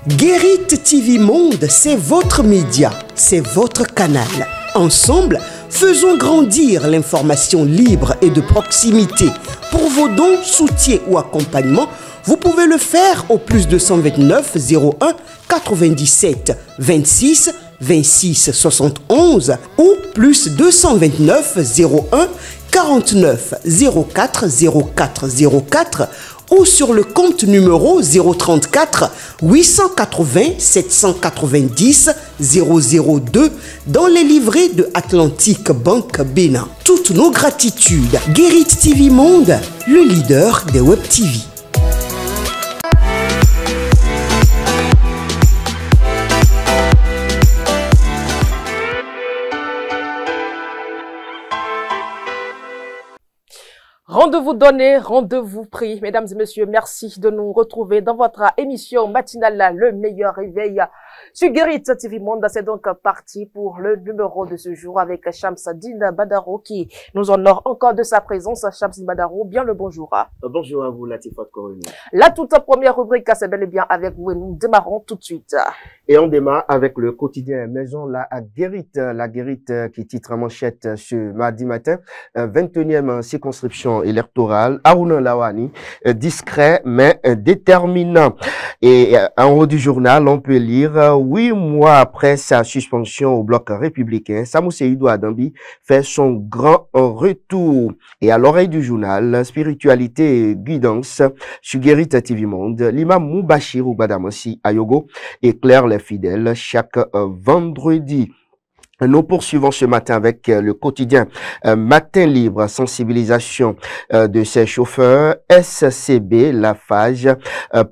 Guérit TV Monde, c'est votre média, c'est votre canal. Ensemble, faisons grandir l'information libre et de proximité. Pour vos dons, soutiens ou accompagnements, vous pouvez le faire au plus 229 01 97 26 26 71 ou plus 229 01 49 04 04 04 ou sur le compte numéro 034 880 790 002 dans les livrets de Atlantic Bank Bénin. Toutes nos gratitudes. Guérit TV Monde, le leader des Web TV. Rendez-vous donné, rendez-vous pris. Mesdames et messieurs, merci de nous retrouver dans votre émission matinale, le meilleur réveil sur Guérit TV Monde. C'est donc parti pour le numéro de ce jour avec Shamsdine Badaro qui nous honore encore de sa présence. Shamsdine Badaro, bien le bonjour. Bonjour à vous, Latifat Koroni. La toute première rubrique, c'est bel et bien avec vous et nous démarrons tout de suite. Et on démarre avec le quotidien Maison la Guérit qui titre en manchette ce mardi matin, 21e circonscription électorale, Aruna Lawani, discret mais déterminant. Et en haut du journal, on peut lire 8 mois après sa suspension au bloc républicain, Samou Seydou Adambi fait son grand retour. Et à l'oreille du journal, spiritualité et guidance sur Guérit TV Monde, l'imam Moubachir Oubadamassi Ayogo éclaire les fidèles chaque vendredi. Nous poursuivons ce matin avec le quotidien Matin Libre, sensibilisation de ses chauffeurs, SCB, Lafage,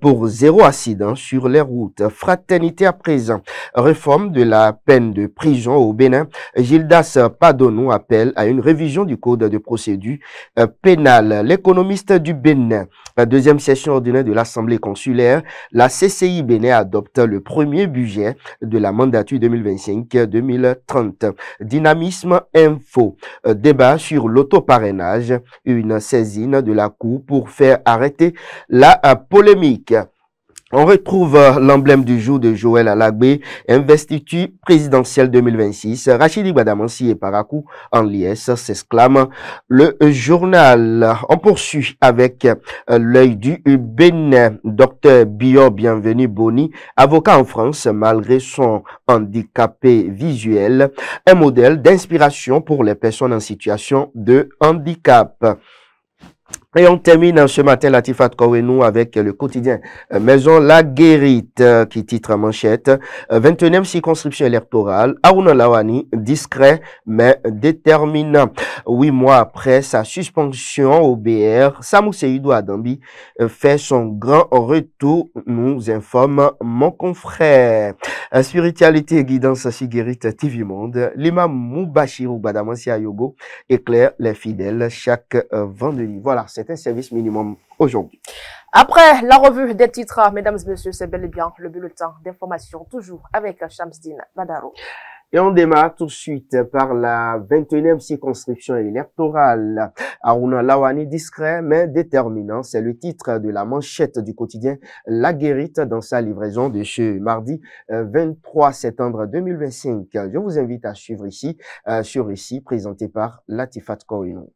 pour zéro accident sur les routes. Fraternité à présent, réforme de la peine de prison au Bénin. Gildas Padonou appelle à une révision du code de procédure pénale. L'économiste du Bénin, la deuxième session ordinaire de l'Assemblée consulaire, la CCI Bénin adopte le premier budget de la mandature 2025-2030. Dynamisme info, débat sur l'autoparrainage, une saisine de la Cour pour faire arrêter la polémique. On retrouve l'emblème du jour de Joël Alagbé, investiture présidentielle 2026. Rachidi Badamansi et Parakou en liesse, s'exclame le journal. On poursuit avec l'œil du Bénin. Docteur Bio Bienvenu Boni, avocat en France malgré son handicapé visuel, un modèle d'inspiration pour les personnes en situation de handicap. Et on termine ce matin Latifat Kowenou avec le quotidien Maison la Guérit qui titre en manchette 21e circonscription électorale, Aruna Lawani discret mais déterminant. 8 mois après sa suspension au BR, Samou Seydou Adambi fait son grand retour, nous informe mon confrère. Spiritualité et guidance sur Guérit TV Monde, l'imam Moubachir Oubadamansi Ayogo éclaire les fidèles chaque vendredi. Voilà, c'est un service minimum aujourd'hui. Après la revue des titres, mesdames et messieurs, c'est bel et bien le bulletin d'information, toujours avec Shamsdine Badaro. Et on démarre tout de suite par la 21e circonscription électorale. Aruna Lawani, discret mais déterminant, c'est le titre de la manchette du quotidien La Guérit dans sa livraison de ce mardi 23 septembre 2025. Je vous invite à suivre ici, sur ici, présenté par Latifat Korino.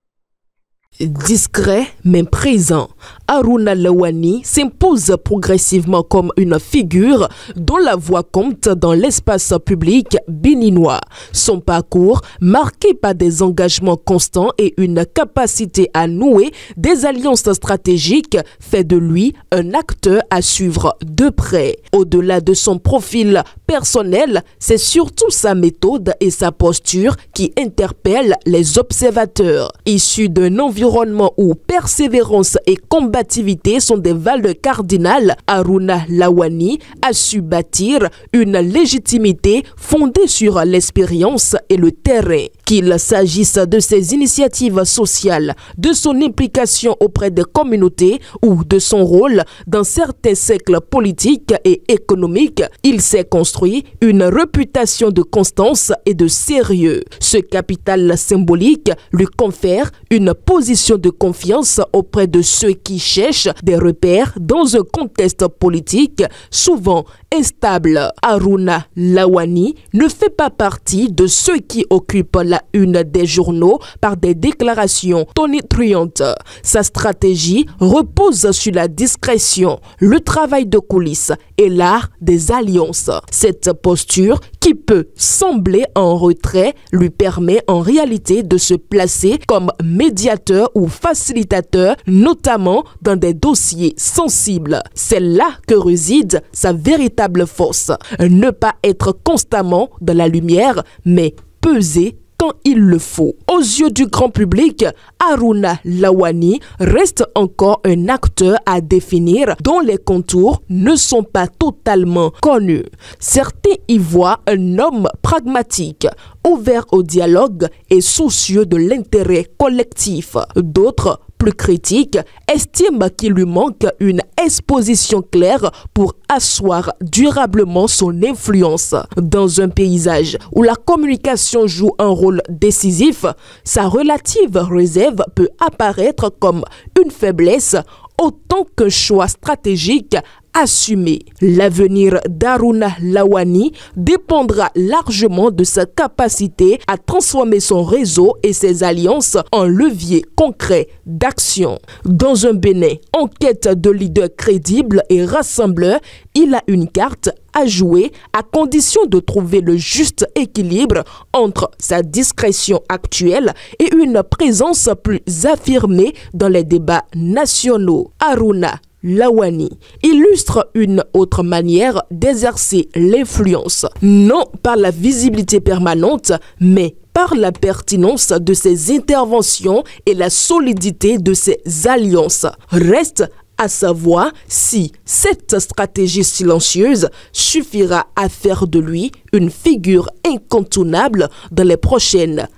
Discret mais présent, Aruna Lawani s'impose progressivement comme une figure dont la voix compte dans l'espace public béninois. Son parcours, marqué par des engagements constants et une capacité à nouer des alliances stratégiques, fait de lui un acteur à suivre de près. Au-delà de son profil personnel, c'est surtout sa méthode et sa posture qui interpellent les observateurs. Issu d'un environnement où persévérance et combativité sont des valeurs cardinales, Aruna Lawani a su bâtir une légitimité fondée sur l'expérience et le terrain. Qu'il s'agisse de ses initiatives sociales, de son implication auprès des communautés ou de son rôle dans certains cercles politiques et économiques, il s'est construit une réputation de constance et de sérieux. Ce capital symbolique lui confère une position position de confiance auprès de ceux qui cherchent des repères dans un contexte politique souvent instable. Aruna Lawani ne fait pas partie de ceux qui occupent la une des journaux par des déclarations tonitruantes. Sa stratégie repose sur la discrétion, le travail de coulisses et l'art des alliances. Cette posture, qui peut sembler en retrait, lui permet en réalité de se placer comme médiateur ou facilitateur, notamment dans des dossiers sensibles. C'est là que réside sa véritable force. Ne pas être constamment dans la lumière, mais peser quand il le faut. Aux yeux du grand public, Aruna Lawani reste encore un acteur à définir dont les contours ne sont pas totalement connus. Certains y voient un homme pragmatique, ouvert au dialogue et soucieux de l'intérêt collectif. D'autres, plus critiques, estiment qu'il lui manque une exposition claire pour asseoir durablement son influence. Dans un paysage où la communication joue un rôle décisif, sa relative réserve peut apparaître comme une faiblesse autant qu'un choix stratégique assumé. L'avenir d'Aruna Lawani dépendra largement de sa capacité à transformer son réseau et ses alliances en levier concret d'action. Dans un Bénin en quête de leaders crédibles et rassembleurs, il a une carte à jouer à condition de trouver le juste équilibre entre sa discrétion actuelle et une présence plus affirmée dans les débats nationaux. Aruna Lawani illustre une autre manière d'exercer l'influence, non par la visibilité permanente, mais par la pertinence de ses interventions et la solidité de ses alliances. Reste à savoir si cette stratégie silencieuse suffira à faire de lui une figure incontournable dans les prochaines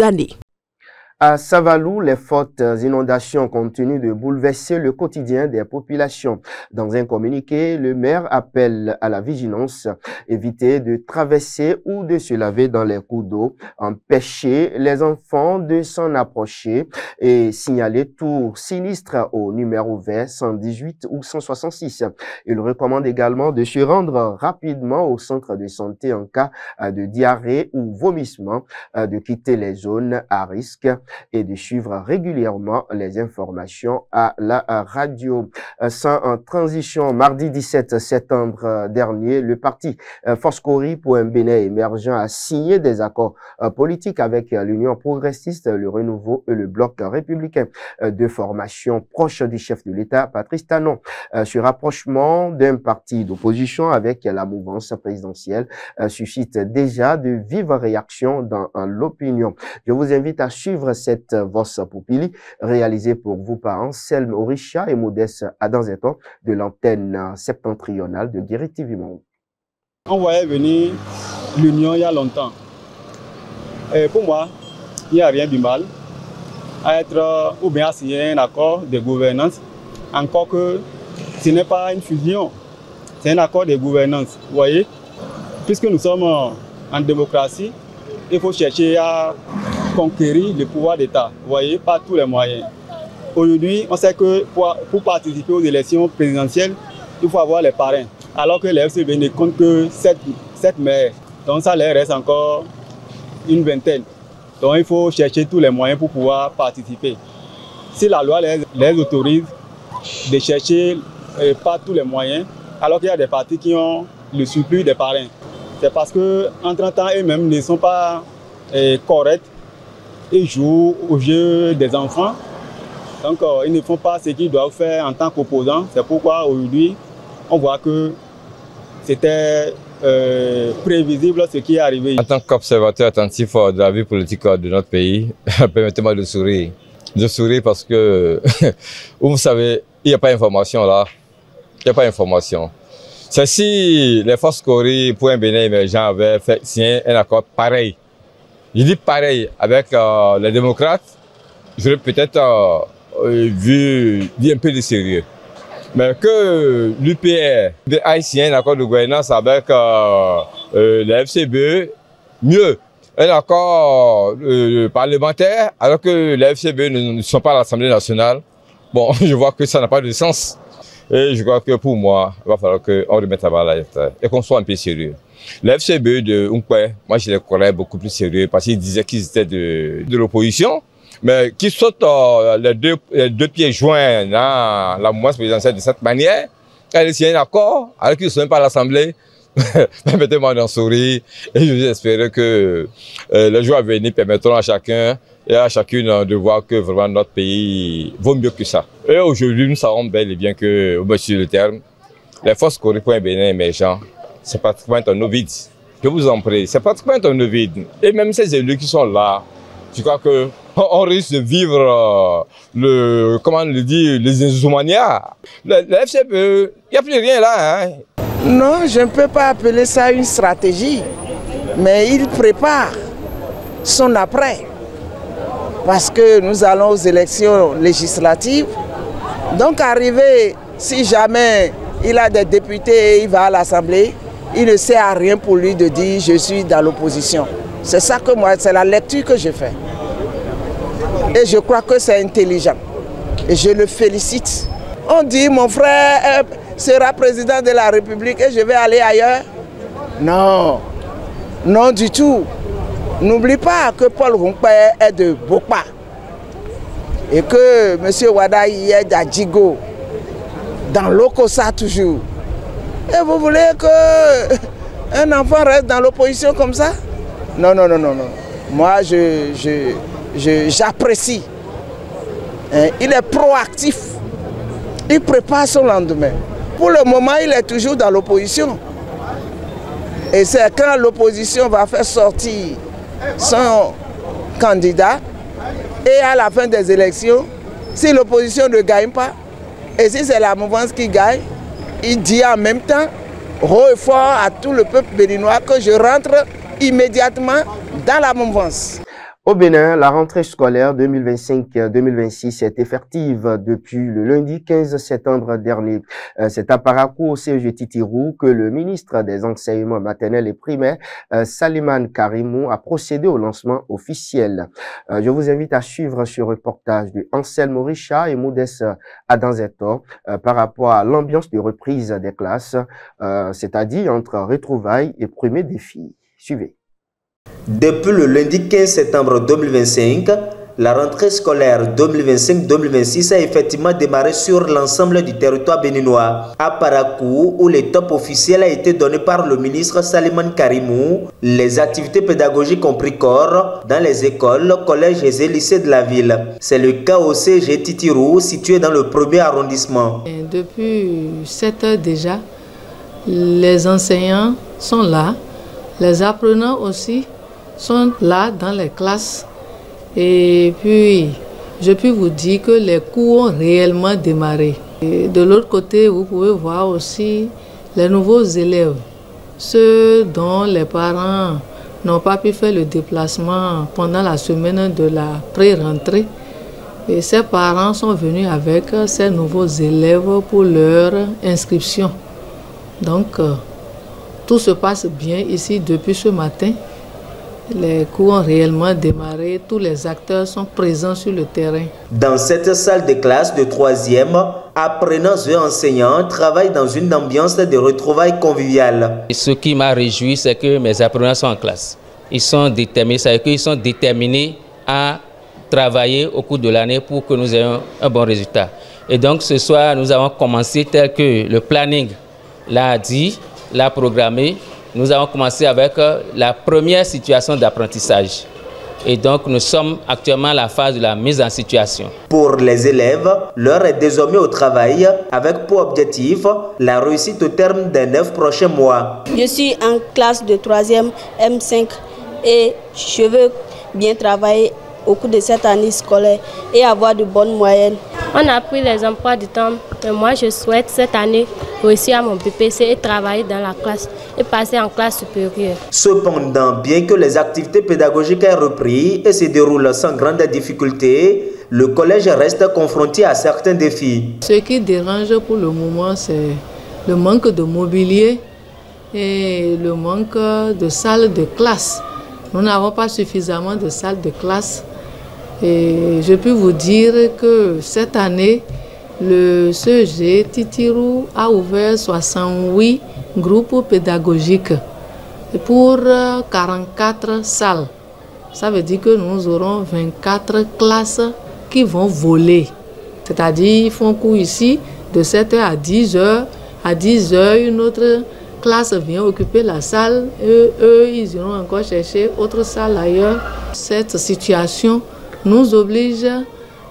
années. À Savalou, les fortes inondations continuent de bouleverser le quotidien des populations. Dans un communiqué, le maire appelle à la vigilance, éviter de traverser ou de se laver dans les cours d'eau, empêcher les enfants de s'en approcher et signaler tout sinistre au numéro vert 118 ou 166. Il recommande également de se rendre rapidement au centre de santé en cas de diarrhée ou vomissement, de quitter les zones à risque et de suivre régulièrement les informations à la radio. Sans transition, mardi 17 septembre dernier, le parti Foscori pour un Bénin émergent a signé des accords politiques avec l'Union progressiste, le Renouveau et le Bloc républicain de formation proche du chef de l'État, Patrice Talon. Ce rapprochement d'un parti d'opposition avec la mouvance présidentielle suscite déjà de vives réactions dans l'opinion. Je vous invite à suivre cette Vox Populi réalisée pour vous par Anselme Orisha et Modeste Adanzeto de l'antenne septentrionale de Guérit TV Monde. On voyait venir l'union il y a longtemps. Et pour moi, il n'y a rien de mal à être ou bien à signer un accord de gouvernance, encore que ce n'est pas une fusion, c'est un accord de gouvernance. Vous voyez, puisque nous sommes en démocratie, il faut chercher à conquérir le pouvoir d'État, vous voyez, par tous les moyens. Aujourd'hui, on sait que pour participer aux élections présidentielles, il faut avoir les parrains, alors que les FCB ne comptent que 7 maires. Donc ça leur reste encore une vingtaine. Donc il faut chercher tous les moyens pour pouvoir participer. Si la loi les autorise de chercher par tous les moyens, alors qu'il y a des partis qui ont le surplus des parrains, c'est parce qu'entre temps, eux-mêmes ne sont pas corrects. Ils jouent au jeu des enfants. Donc, ils ne font pas ce qu'ils doivent faire en tant qu'opposants. C'est pourquoi aujourd'hui, on voit que c'était prévisible ce qui est arrivé. En tant qu'observateur attentif de la vie politique de notre pays, permettez-moi de sourire. Je souris parce que, vous savez, il n'y a pas d'information là. Il n'y a pas d'information. C'est si les forces Cori pour un Bénin émergent avaient signé un accord pareil. Je dis pareil avec les démocrates, j'aurais peut-être vu un peu de sérieux. Mais que l'UPR ait signé un accord de gouvernance avec les FCB, mieux. un accord parlementaire alors que les FCBE ne sont pas à l'Assemblée nationale. Bon, je vois que ça n'a pas de sens. Et je crois que pour moi, il va falloir qu'on remette à bas la lettre et qu'on soit un peu sérieux. Les FCBE de Unkwe, moi je les croyais beaucoup plus sérieux parce qu'ils disaient qu'ils étaient de l'opposition, mais qu'ils sautent les deux pieds joints dans la mouvance présidentielle de cette manière, quand il y a un accord, alors qu'ils ne sont même pas à l'Assemblée, permettez-moi d'en sourire et j'espère que les jours à venir permettront à chacun et à chacune de voir que vraiment notre pays vaut mieux que ça. Et aujourd'hui, nous savons bel et bien que, monsieur le terme, les forces Coripo et Bénin émergents, c'est pratiquement un ovide. Je vous en prie, c'est pratiquement un ovide. Et même ces élus qui sont là, je crois qu'on risque de vivre comment le dit, les insomnias. Le FCPE, il n'y a plus rien là. Hein. Non, je ne peux pas appeler ça une stratégie, mais il prépare son après. Parce que nous allons aux élections législatives. Donc arrivé, si jamais il a des députés et il va à l'Assemblée, il ne sert à rien pour lui de dire je suis dans l'opposition. C'est ça que moi, c'est la lecture que je fais. Et je crois que c'est intelligent. Et je le félicite. On dit mon frère sera président de la République et je vais aller ailleurs. Non, non du tout. N'oublie pas que Paul Runkwe est de Bokpa et que M. Wadaï est d'Adjigo, dans l'Okosa toujours. Et vous voulez qu'un enfant reste dans l'opposition comme ça? Non, non, non, non, non. Moi, j'apprécie. Il est proactif. Il prépare son lendemain. Pour le moment, il est toujours dans l'opposition. Et c'est quand l'opposition va faire sortir son candidat et à la fin des élections, si l'opposition ne gagne pas et si c'est la mouvance qui gagne, il dit en même temps haut et fort à tout le peuple béninois que je rentre immédiatement dans la mouvance. Au Bénin, la rentrée scolaire 2025-2026 est effective depuis le lundi 15 septembre dernier. C'est à Parakou, au CEG Titirou, que le ministre des Enseignements maternels et primaires, Salimane Karimou, a procédé au lancement officiel. Je vous invite à suivre ce reportage de Ansel Moricha et Modeste Adanzetor par rapport à l'ambiance de reprise des classes, c'est-à-dire entre retrouvailles et premiers défis. Suivez. Depuis le lundi 15 septembre 2025, la rentrée scolaire 2025-2026 a effectivement démarré sur l'ensemble du territoire béninois. À Parakou, où l'étape officielle a été donnée par le ministre Salimane Karimou, les activités pédagogiques ont pris corps dans les écoles, collèges et lycées de la ville. C'est le cas au CEG Titirou, situé dans le 1er arrondissement. Et depuis 7 heures déjà, les enseignants sont là. Les apprenants aussi sont là dans les classes. Et puis, je peux vous dire que les cours ont réellement démarré. Et de l'autre côté, vous pouvez voir aussi les nouveaux élèves, ceux dont les parents n'ont pas pu faire le déplacement pendant la semaine de la pré-rentrée. Et ces parents sont venus avec ces nouveaux élèves pour leur inscription. Donc, tout se passe bien ici depuis ce matin. Les cours ont réellement démarré. Tous les acteurs sont présents sur le terrain. Dans cette salle de classe de 3e, apprenants et enseignants travaillent dans une ambiance de retrouvailles conviviales. Ce qui m'a réjoui, c'est que mes apprenants sont en classe. Ils sont déterminés, c'est-à-dire qu'ils sont déterminés à travailler au cours de l'année pour que nous ayons un bon résultat. Et donc ce soir, nous avons commencé tel que le planning l'a dit, l'a programmé. Nous avons commencé avec la première situation d'apprentissage. Et donc, nous sommes actuellement à la phase de la mise en situation. Pour les élèves, l'heure est désormais au travail avec pour objectif la réussite au terme des 9 prochains mois. Je suis en classe de 3e M5 et je veux bien travailler au cours de cette année scolaire et avoir de bonnes moyennes. On a pris les emplois du temps, mais moi je souhaite cette année réussir à mon BPC et travailler dans la classe et passer en classe supérieure. Cependant, bien que les activités pédagogiques aient repris et se déroulent sans grande difficulté, le collège reste confronté à certains défis. Ce qui dérange pour le moment, c'est le manque de mobilier et le manque de salles de classe. nous n'avons pas suffisamment de salles de classe. Et je peux vous dire que cette année, le CEG Titirou a ouvert 68 groupes pédagogiques pour 44 salles. Ça veut dire que nous aurons 24 classes qui vont voler. C'est-à-dire qu'ils font cours ici de 7h à 10h. À 10h, une autre classe vient occuper la salle. Et eux, ils iront encore chercher autre salle ailleurs. Cette situation nous oblige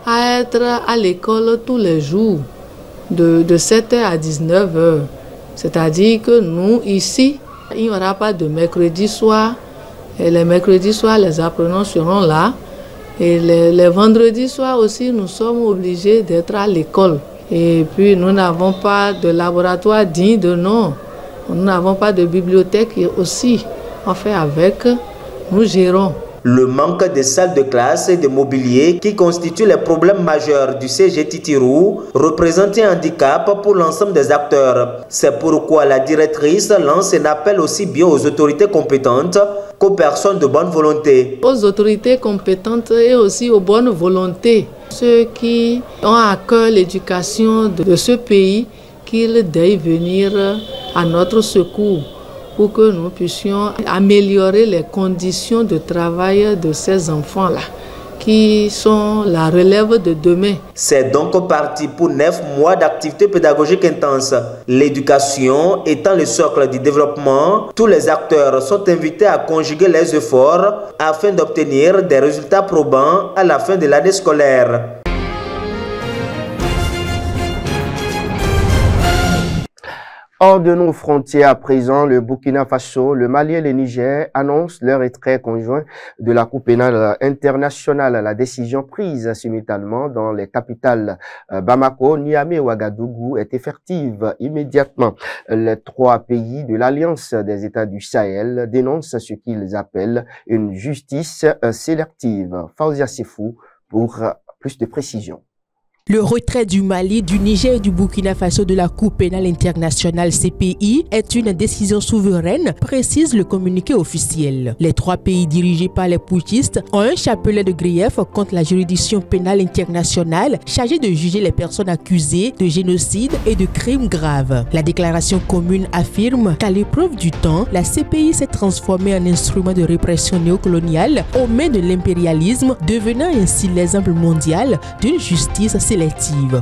à être à l'école tous les jours, de 7h à 19h. C'est-à-dire que nous, ici, il n'y aura pas de mercredi soir. Et les mercredis soirs, les apprenants seront là. Et les vendredis soirs aussi, nous sommes obligés d'être à l'école. Et puis, nous n'avons pas de laboratoire digne de nom. Nous n'avons pas de bibliothèque aussi. On fait avec, nous gérons. Le manque de salles de classe et de mobilier qui constituent les problèmes majeurs du CEG Titirou représente un handicap pour l'ensemble des acteurs. C'est pourquoi la directrice lance un appel aussi bien aux autorités compétentes qu'aux personnes de bonne volonté. Aux autorités compétentes et aussi aux bonnes volontés. Ceux qui ont à cœur l'éducation de ce pays, qu'ils doivent venir à notre secours, pour que nous puissions améliorer les conditions de travail de ces enfants-là, qui sont la relève de demain. C'est donc parti pour 9 mois d'activité pédagogique intense. L'éducation étant le socle du développement, tous les acteurs sont invités à conjuguer les efforts afin d'obtenir des résultats probants à la fin de l'année scolaire. Hors de nos frontières à présent, le Burkina Faso, le Mali et le Niger annoncent leur retrait conjoint de la Cour pénale internationale. La décision prise simultanément dans les capitales Bamako, Niamey et Ouagadougou est effective immédiatement. Les 3 pays de l'Alliance des États du Sahel dénoncent ce qu'ils appellent une justice sélective. Fauzia Sefou pour plus de précisions. Le retrait du Mali, du Niger et du Burkina Faso de la Cour pénale internationale CPI est une décision souveraine, précise le communiqué officiel. Les 3 pays dirigés par les putschistes ont un chapelet de griefs contre la juridiction pénale internationale chargée de juger les personnes accusées de génocide et de crimes graves. La déclaration commune affirme qu'à l'épreuve du temps, la CPI s'est transformée en instrument de répression néocoloniale aux mains de l'impérialisme, devenant ainsi l'exemple mondial d'une justice sélective.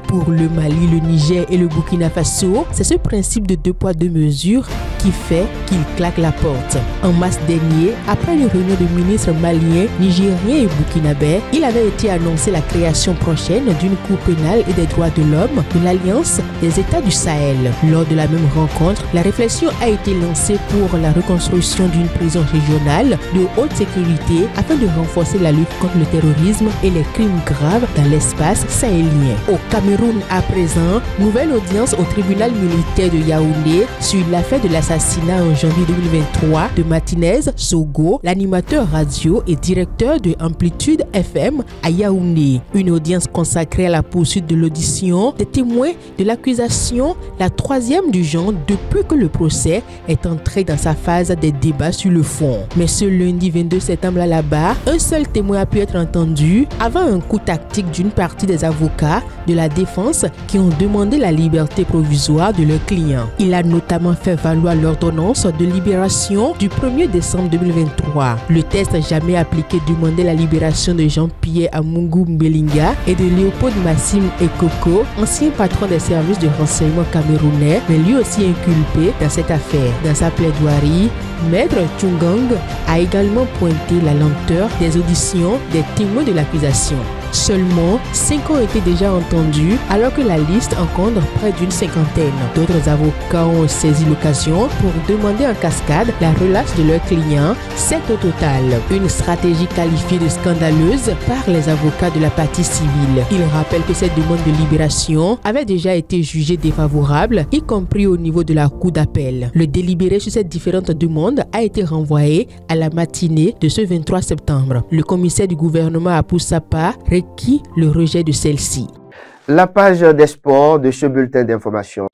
Pour le Mali, le Niger et le Burkina Faso, c'est ce principe de 2 poids 2 mesures qui fait qu'il claque la porte. En mars dernier, après une réunion de ministres maliens, nigériens et burkinabés, il avait été annoncé la création prochaine d'une cour pénale et des droits de l'homme de l'Alliance des États du Sahel. Lors de la même rencontre, la réflexion a été lancée pour la reconstruction d'une prison régionale de haute sécurité afin de renforcer la lutte contre le terrorisme et les crimes graves dans l'espace sahélien. Au Cameroun à présent, nouvelle audience au tribunal militaire de Yaoundé sur l'affaire de l'assassinat en janvier 2023 de Martinez Sogo, l'animateur radio et directeur de Amplitude FM à Yaoundé. Une audience consacrée à la poursuite de l'audition des témoins de l'accusation, la 3e du genre depuis que le procès est entré dans sa phase des débats sur le fond. Mais ce lundi 22 septembre à la barre, un seul témoin a pu être entendu avant un coup tactique d'une partie des avocats de la défense qui ont demandé la liberté provisoire de leur client. Il a notamment fait valoir l'ordonnance de libération du 1er décembre 2023. Le test jamais appliqué demandait la libération de Jean-Pierre Amungu Mbelinga et de Léopold Massim Ekoko, ancien patron des services de renseignement camerounais, mais lui aussi inculpé dans cette affaire. Dans sa plaidoirie, Maître Tchungang a également pointé la lenteur des auditions des témoins de l'accusation. Seulement 5 ont été déjà entendus alors que la liste en compte près d'une 50aine. D'autres avocats ont saisi l'occasion pour demander en cascade la relâche de leurs clients, 7 au total. Une stratégie qualifiée de scandaleuse par les avocats de la partie civile. Il rappelle que cette demande de libération avait déjà été jugée défavorable, y compris au niveau de la cour d'appel. Le délibéré sur ces différentes demandes a été renvoyé à la matinée de ce 23 septembre. Le commissaire du gouvernement a pour sa part requis le rejet de celle-ci. La page des sports de ce bulletin d'information.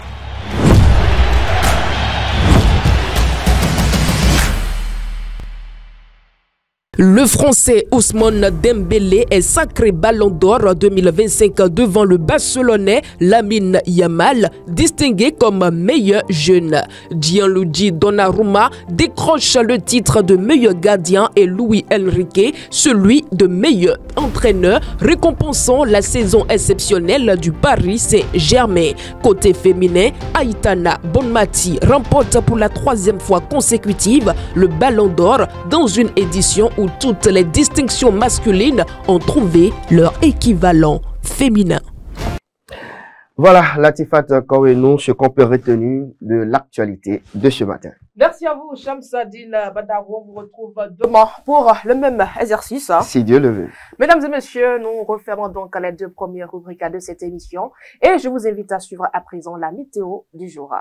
Le Français Ousmane Dembélé est sacré Ballon d'Or 2025 devant le Barcelonais Lamine Yamal, distingué comme meilleur jeune. Gianluigi Donnarumma décroche le titre de meilleur gardien et Luis Enrique celui de meilleur entraîneur, récompensant la saison exceptionnelle du Paris Saint-Germain. Côté féminin, Aitana Bonmati remporte pour la 3e fois consécutive le Ballon d'Or dans une édition où toutes les distinctions masculines ont trouvé leur équivalent féminin. Voilà, Latifat Kouenou, ce qu'on peut retenir de l'actualité de ce matin. Merci à vous, Shamsadine Badarou. On vous retrouve demain pour le même exercice. Si Dieu le veut. Mesdames et messieurs, nous refermons donc les 2 premières rubriques de cette émission. Et je vous invite à suivre à présent la météo du jour.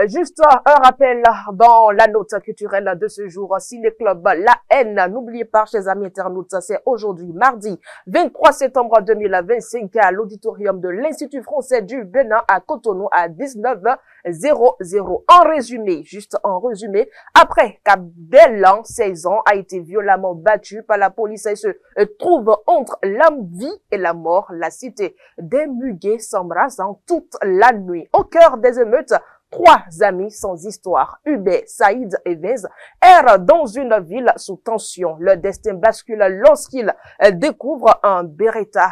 Juste un rappel dans la note culturelle de ce jour. Ciné-Club La Haine. N'oubliez pas, chers amis internautes, c'est aujourd'hui, mardi 23 septembre 2025, à l'auditorium de l'Institut français du Bénin à Cotonou à 19h00. En résumé, après qu'Abdel, 16 ans, a été violemment battu par la police et se trouve entre la vie et la mort, la cité des Muguets s'embrasse toute la nuit. Au cœur des émeutes, 3 amis sans histoire, Hubert, Saïd et Vez, errent dans une ville sous tension. Leur destin bascule lorsqu'ils découvrent un Beretta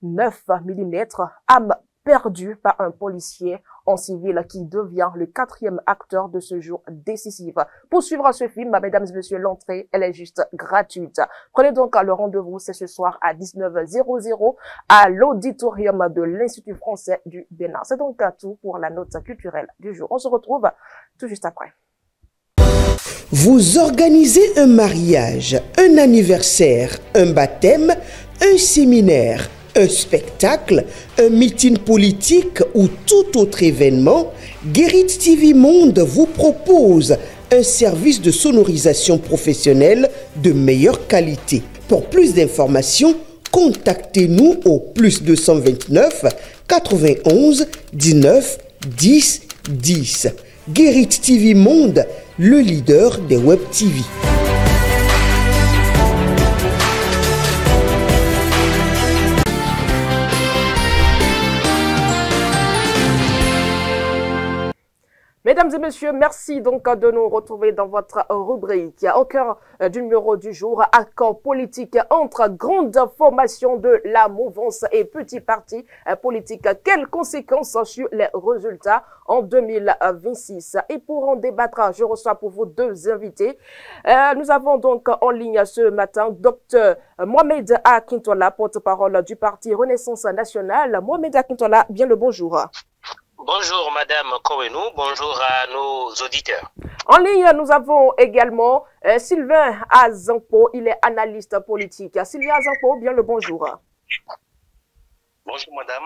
9 mm, âme perdue par un policier en civil qui devient le 4e acteur de ce jour décisif. Pour suivre ce film, mesdames et messieurs, l'entrée, elle est juste gratuite. Prenez donc le rendez-vous, c'est ce soir à 19h00 à l'auditorium de l'Institut français du Bénin. C'est donc tout pour la note culturelle du jour. On se retrouve tout juste après. Vous organisez un mariage, un anniversaire, un baptême, un séminaire, un spectacle, un meeting politique ou tout autre événement, Guérit TV Monde vous propose un service de sonorisation professionnelle de meilleure qualité. Pour plus d'informations, contactez-nous au +229 91 19 10 10. Guérit TV Monde, le leader des Web TV. Mesdames et messieurs, merci donc de nous retrouver dans votre rubrique. Au cœur du numéro du jour, accord politique entre grandes formations de la mouvance et petits partis politiques. Quelles conséquences sur les résultats en 2026? Et pour en débattre, je reçois pour vous 2 invités. Nous avons donc en ligne ce matin Dr Mohamed Akintola, porte-parole du parti Renaissance Nationale. Mohamed Akintola, bien le bonjour. Bonjour Madame Kouenou, bonjour à nos auditeurs. En ligne, nous avons également Sylvain Azampo, il est analyste politique. Sylvain Azampo, bien le bonjour. Bonjour Madame.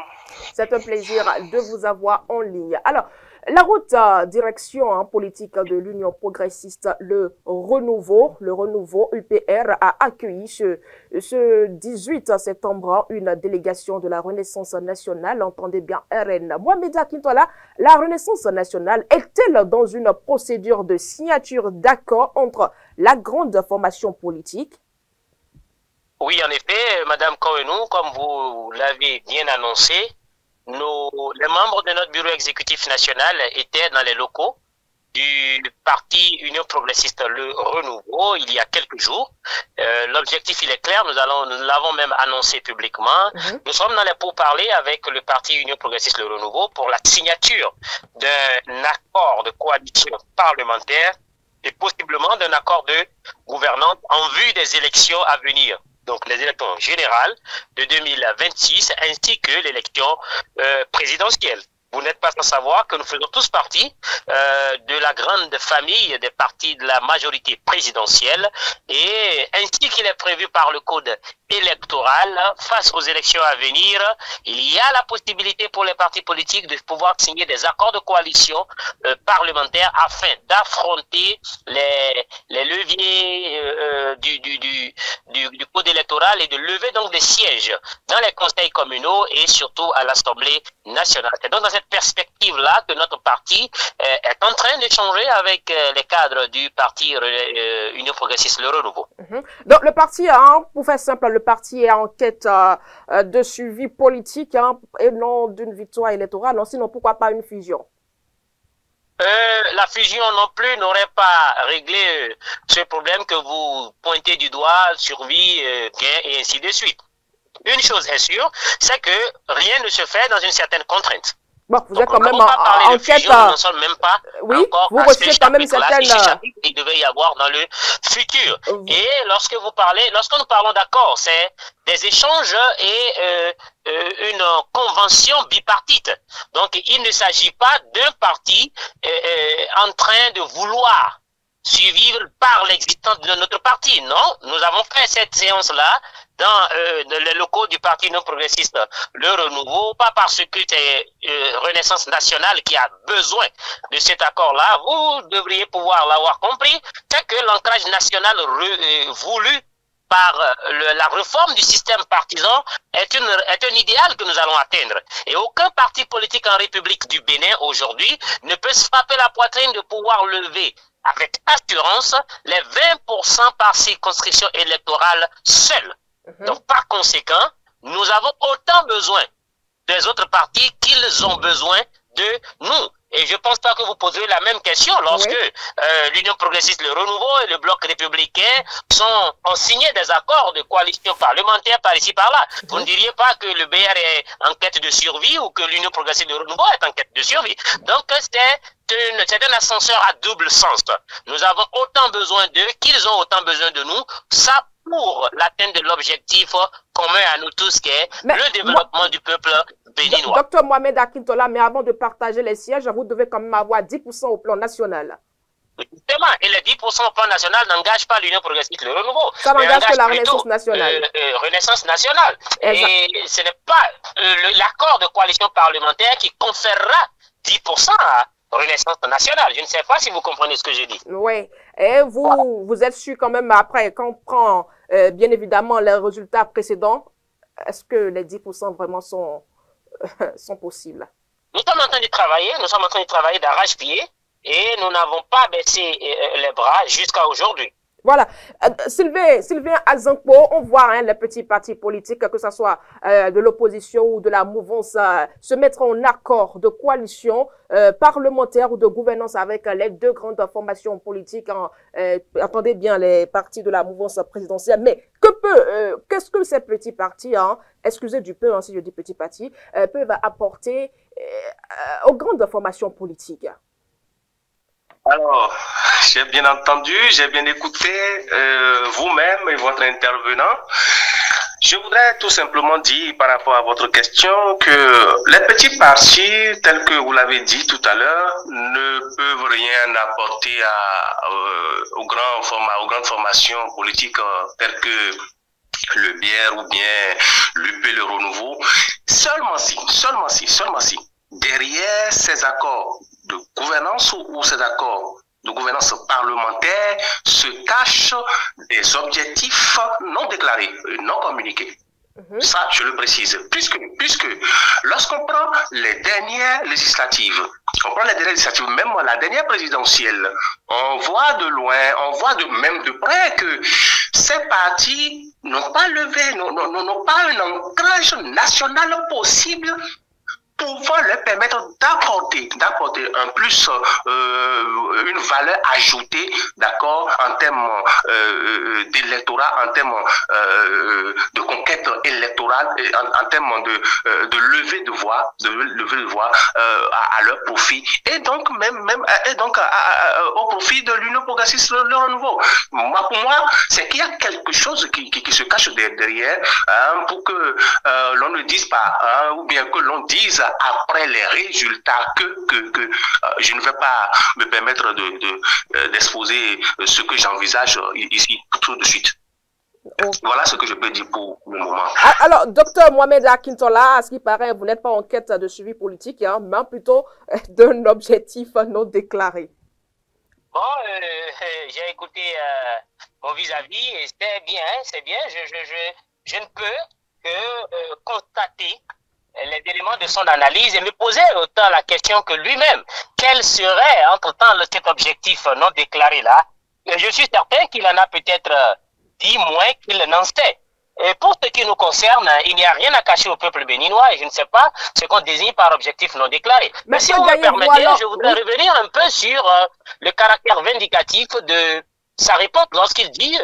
C'est un plaisir de vous avoir en ligne. Alors, la route direction politique de l'Union progressiste, le renouveau UPR a accueilli ce 18 septembre une délégation de la Renaissance nationale, entendez bien RN. Mohamed Akintola, la Renaissance nationale est-elle dans une procédure de signature d'accord entre la grande formation politique? Oui, en effet, Madame Kouenou, comme vous l'avez bien annoncé, les membres de notre bureau exécutif national étaient dans les locaux du parti Union progressiste Le Renouveau il y a quelques jours. L'objectif, il est clair, nous l'avons même annoncé publiquement. Nous sommes dans les pourparlers avec le parti Union progressiste Le Renouveau pour la signature d'un accord de coalition parlementaire et possiblement d'un accord de gouvernance en vue des élections à venir. Donc les élections générales de 2026 ainsi que l'élection présidentielle. Vous n'êtes pas sans savoir que nous faisons tous partie de la grande famille des partis de la majorité présidentielle et ainsi qu'il est prévu par le code électoral, face aux élections à venir, il y a la possibilité pour les partis politiques de pouvoir signer des accords de coalition parlementaires afin d'affronter les leviers du code électoral et de lever donc des sièges dans les conseils communaux et surtout à l'Assemblée nationale. C'est donc dans cette perspective-là que notre parti est en train d'échanger avec les cadres du parti Union Progressiste Le Renouveau. Donc le parti, pour faire simple, le parti est en quête de suivi politique et non d'une victoire électorale, sinon pourquoi pas une fusion? La fusion non plus n'aurait pas réglé ce problème que vous pointez du doigt, survie, gain et ainsi de suite. Une chose est sûre, c'est que rien ne se fait dans une certaine contrainte. Bon, vous êtes quand même en quête. Nous n'en sommes même pas encore vous rejetez quand même certaines. Il devait y avoir dans le futur. Et lorsque nous parlons d'accord, c'est des échanges et une convention bipartite. Donc, il ne s'agit pas d'un parti en train de vouloir suivre par l'existence de notre parti. Non, nous avons fait cette séance-là dans les locaux du Parti non progressiste Le Renouveau, pas parce que c'est Renaissance nationale qui a besoin de cet accord-là. Vous devriez pouvoir l'avoir compris, c'est que l'ancrage national voulu par la réforme du système partisan est un idéal que nous allons atteindre. Et aucun parti politique en République du Bénin aujourd'hui ne peut se frapper la poitrine de pouvoir lever avec assurance les 20% par circonscription électorale seule. Donc, par conséquent, nous avons autant besoin des autres partis qu'ils ont besoin de nous. Et je ne pense pas que vous poserez la même question lorsque l'Union progressiste, le Renouveau et le Bloc républicain ont signé des accords de coalition parlementaire par ici, par là. Vous ne diriez pas que le BR est en quête de survie ou que l'Union progressiste, le Renouveau est en quête de survie. Donc, c'est un ascenseur à double sens. Nous avons autant besoin d'eux qu'ils ont autant besoin de nous. Ça, pour l'atteinte de l'objectif commun à nous tous, qui est le développement du peuple béninois. Docteur Mohamed Akintola, mais avant de partager les sièges, vous devez quand même avoir 10% au plan national. Justement, et les 10% au plan national n'engagent pas l'Union progressiste, le Renouveau. Ça n'engage que la Renaissance nationale. Renaissance nationale. Et ce n'est pas l'accord de coalition parlementaire qui conférera 10% à Renaissance nationale. Je ne sais pas si vous comprenez ce que je dis. Oui. Et vous êtes sûr quand même, après, quand on prend bien évidemment les résultats précédents, est-ce que les 10% vraiment sont possibles? Nous sommes en train de travailler, d'arrache-pied et nous n'avons pas baissé les bras jusqu'à aujourd'hui. Voilà. Sylvain Azanko, on voit les petits partis politiques, que ce soit de l'opposition ou de la mouvance, se mettre en accord de coalition parlementaire ou de gouvernance avec les deux grandes formations politiques. Attendez bien, les partis de la mouvance présidentielle. Mais qu'est-ce que ces petits partis, excusez du peu si je dis petits partis, peuvent apporter aux grandes formations politiques? Alors, j'ai bien entendu, j'ai bien écouté vous-même et votre intervenant. Je voudrais tout simplement dire par rapport à votre question que les petits partis, tels que vous l'avez dit tout à l'heure, ne peuvent rien apporter aux grandes formations politiques telles que le BR ou bien l'UP, le Renouveau. Seulement si, derrière ces accords de gouvernance ou ces accords de gouvernance parlementaire se cachent des objectifs non déclarés, non communiqués. Ça, je le précise. Puisque lorsqu'on prend les dernières législatives, même la dernière présidentielle, on voit de loin, on voit même de près que ces partis n'ont pas levé, n'ont pas un ancrage national possible pouvant leur permettre d'apporter un plus, une valeur ajoutée, d'accord, en termes d'électorat, en termes de conquête électorale, en termes de levée de voix, à leur profit, et donc au profit de l'Union progressiste Le Renouveau. Pour moi, c'est qu'il y a quelque chose qui se cache derrière, pour que l'on ne dise pas, ou bien que l'on dise après les résultats que je ne vais pas me permettre d'exposer ce que j'envisage ici tout de suite. Voilà ce que je peux dire pour le moment. Alors, docteur Mohamed Akintola, à ce qui paraît, vous n'êtes pas en quête de suivi politique, hein, mais plutôt d'un objectif non déclaré. Bon, j'ai écouté mon vis-à-vis et c'est bien. Je ne peux que constater les éléments de son analyse et me poser autant la question que lui-même. Quel serait, entre-temps, cet objectif non déclaré là? Je suis certain qu'il en a peut-être dit moins qu'il n'en sait. Et pour ce qui nous concerne, il n'y a rien à cacher au peuple béninois et je ne sais pas ce qu'on désigne par objectif non déclaré. Mais si vous me permettez, je voudrais revenir un peu sur le caractère vindicatif de sa réponse lorsqu'il dit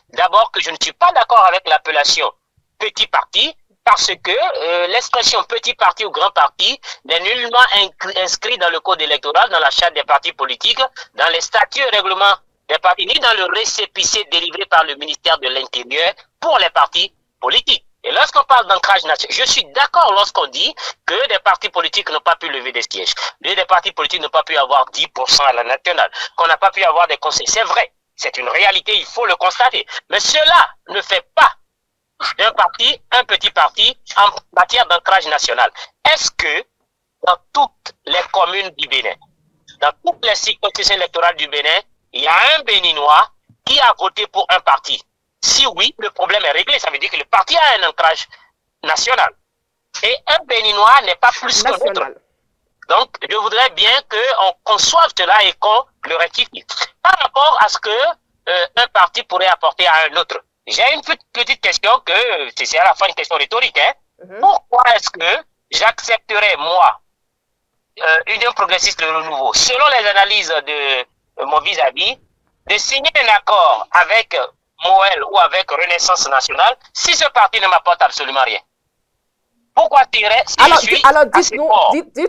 d'abord que je ne suis pas d'accord avec l'appellation petit parti parce que l'expression petit parti ou grand parti n'est nullement inscrit dans le code électoral, dans la charte des partis politiques, dans les statuts et règlements des partis, ni dans le récépissé délivré par le ministère de l'Intérieur pour les partis politiques. Et lorsqu'on parle d'ancrage national, je suis d'accord lorsqu'on dit que des partis politiques n'ont pas pu lever des sièges, des partis politiques n'ont pas pu avoir 10% à la nationale, qu'on n'a pas pu avoir des conseils. C'est vrai, c'est une réalité, il faut le constater. Mais cela ne fait pas d'un parti un petit parti en matière d'ancrage national. Est-ce que dans toutes les communes du Bénin, dans toutes les circonscriptions électorales du Bénin, il y a un Béninois qui a voté pour un parti? Si oui, le problème est réglé. Ça veut dire que le parti a un ancrage national. Et un Béninois n'est pas plus que l'autre. Donc, je voudrais bien qu'on conçoive cela et qu'on le rectifie. Par rapport à ce que un parti pourrait apporter à un autre, j'ai une petite question que c'est à la fois une question rhétorique. Hein. Pourquoi est-ce que j'accepterais, moi, Union progressiste Le Renouveau, selon les analyses de mon vis-à-vis, de signer un accord avec Moël ou avec Renaissance Nationale si ce parti ne m'apporte absolument rien? Pourquoi tirer si alors, je suis alors dites-nous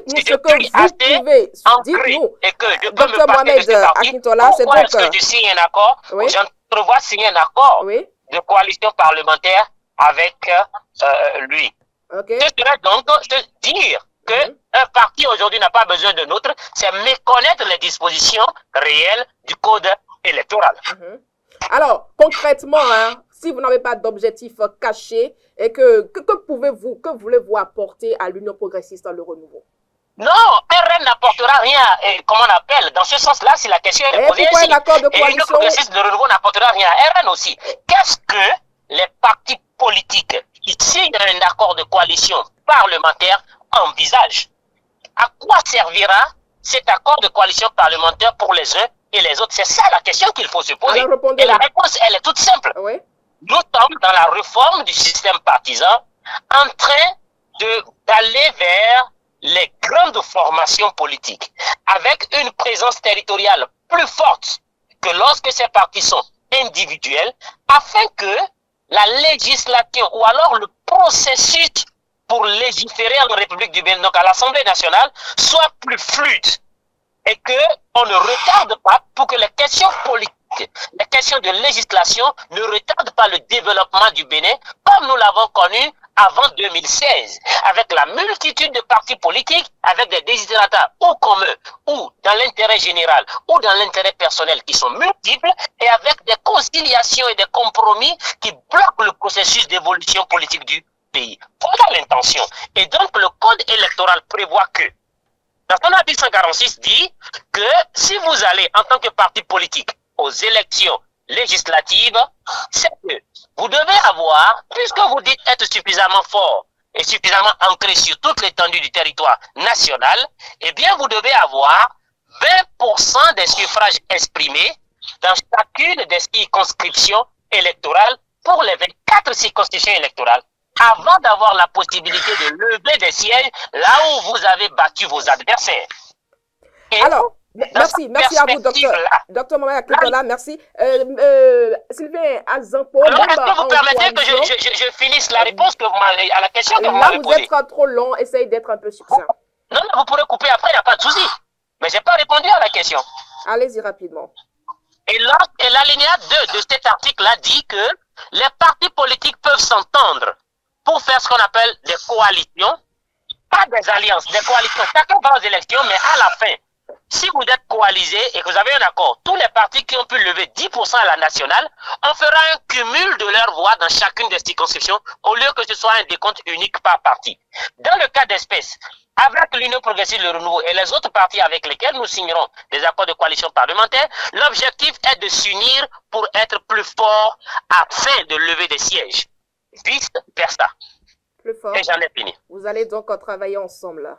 si ce que vous pouvez, dites-nous, et que je peux Dr. me passer de ce parti, pourquoi est-ce que je signe un accord, j'entrevois signer un accord de coalition parlementaire avec lui? Ce serait donc de dire que un parti aujourd'hui n'a pas besoin d'un autre, c'est méconnaître les dispositions réelles du code électoral. Alors, concrètement, hein, si vous n'avez pas d'objectif caché, et que voulez-vous apporter à l'Union progressiste Le Renouveau? Non, RN n'apportera rien, comme on appelle. Dans ce sens-là, si la question est posée ainsi, et l'Union progressiste Le Renouveau n'apportera rien, RN aussi. Qu'est-ce que les partis politiques qui signent un accord de coalition parlementaire envisagent? À quoi servira cet accord de coalition parlementaire pour les uns et les autres? C'est ça la question qu'il faut se poser. Et la réponse, elle est toute simple. Nous sommes dans la réforme du système partisan en train d'aller vers les grandes formations politiques avec une présence territoriale plus forte que lorsque ces partis sont individuels, afin que la législation ou alors le processus pour légiférer en République du Bénin, donc à l'Assemblée nationale, soit plus fluide et qu'on ne retarde pas pour que les questions politiques, les questions de législation ne retardent pas le développement du Bénin comme nous l'avons connu avant 2016, avec la multitude de partis politiques, avec des desiderata ou communs, ou dans l'intérêt général, ou dans l'intérêt personnel qui sont multiples, et avec des conciliations et des compromis qui bloquent le processus d'évolution politique du pays. Voilà l'intention. Et donc le code électoral prévoit que, dans son article 146 dit que si vous allez en tant que parti politique aux élections législatives, c'est que vous devez avoir, puisque vous dites être suffisamment fort et suffisamment ancré sur toute l'étendue du territoire national, eh bien vous devez avoir 20% des suffrages exprimés dans chacune des circonscriptions électorales pour les 24 circonscriptions électorales avant d'avoir la possibilité de lever des sièges là où vous avez battu vos adversaires. Et alors, merci à vous, docteur. Docteur Mamaya Kitola, merci. Sylvain Azanpo. Alors, est-ce que vous permettez que je finisse la réponse que vous m'avez à la question que vous m'avez posée? Là, vous êtes trop long, essayez d'être un peu succinct. Non, vous pourrez couper après, il n'y a pas de souci. Mais je n'ai pas répondu à la question. Allez-y rapidement. Et l'alinéa 2 de cet article-là dit que les partis politiques peuvent s'entendre pour faire ce qu'on appelle des coalitions, pas des alliances, des coalitions. Chacun va aux élections, mais à la fin, si vous êtes coalisé et que vous avez un accord, tous les partis qui ont pu lever 10% à la nationale, on fera un cumul de leurs voix dans chacune des circonscriptions au lieu que ce soit un décompte unique par parti. Dans le cas d'espèce, avec l'Union progressive Le Renouveau et les autres partis avec lesquels nous signerons des accords de coalition parlementaire, l'objectif est de s'unir pour être plus fort afin de lever des sièges. Vice versa. Plus fort. Et j'en ai fini. Vous allez donc travailler ensemble là.